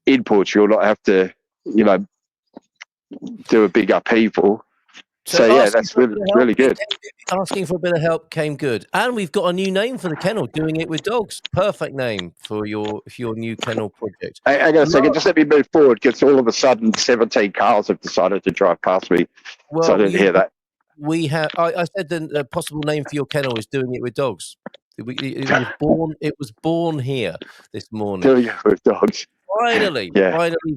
[SPEAKER 3] in Portugal, not have to, do a big upheaval. So yeah, that's really good.
[SPEAKER 2] Asking for a bit of help came good, and we've got a new name for the kennel. Doing it with dogs, perfect name for your new kennel project.
[SPEAKER 3] Hang on a second, just let me move forward, because all of a sudden 17 cars have decided to drive past me. Well, so I didn't hear that.
[SPEAKER 2] We have. I said the possible name for your kennel is Doing It with Dogs. It was born here this morning.
[SPEAKER 3] Doing It with Dogs.
[SPEAKER 2] Finally,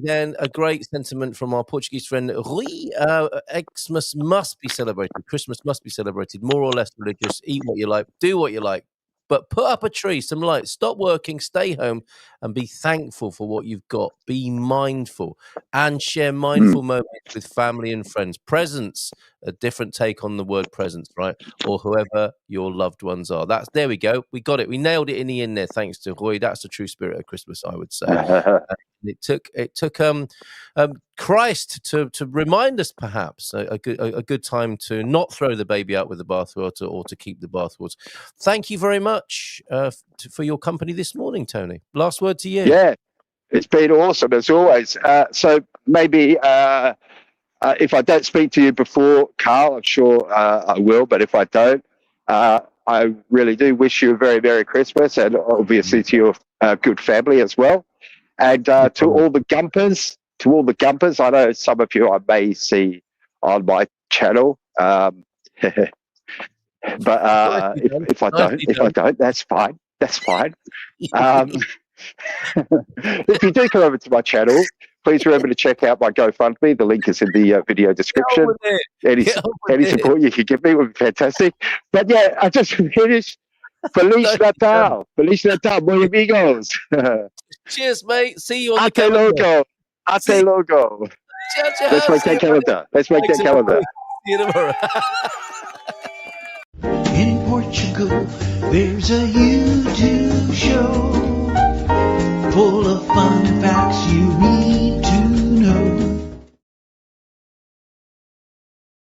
[SPEAKER 2] then, a great sentiment from our Portuguese friend Rui. Xmas must be celebrated. Christmas must be celebrated. More or less religious. Eat what you like. Do what you like. But put up a tree, some lights. Stop working. Stay home and be thankful for what you've got. Be mindful and share mindful moments with family and friends. Presents, a different take on the word presents, right? Or whoever your loved ones are. There we go. We got it. We nailed it in the end there, thanks to Roy. That's the true spirit of Christmas, I would say. It took Christ to remind us, perhaps, a good time to not throw the baby out with the bathwater, or to keep the bathwater. Thank you very much for your company this morning, Tony. Last word to you.
[SPEAKER 3] Yeah, it's been awesome as always. So maybe if I don't speak to you before, Carl, I'm sure I will, but if I don't, I really do wish you a very Merry Christmas, and obviously to your good family as well. And to all the gumpers, I know some of you I may see on my channel. But if I don't, that's fine. That's fine. If you do come over to my channel, please remember to check out my GoFundMe. The link is in the video description. Any support you can give me would be fantastic. But yeah, I just finished. Feliz Natal. Feliz Natal, muy amigos.
[SPEAKER 2] Cheers, mate. See you on the calendar.
[SPEAKER 3] Ate logo. Let's make that calendar.
[SPEAKER 2] See you tomorrow.
[SPEAKER 1] In Portugal, there's a YouTube show full of fun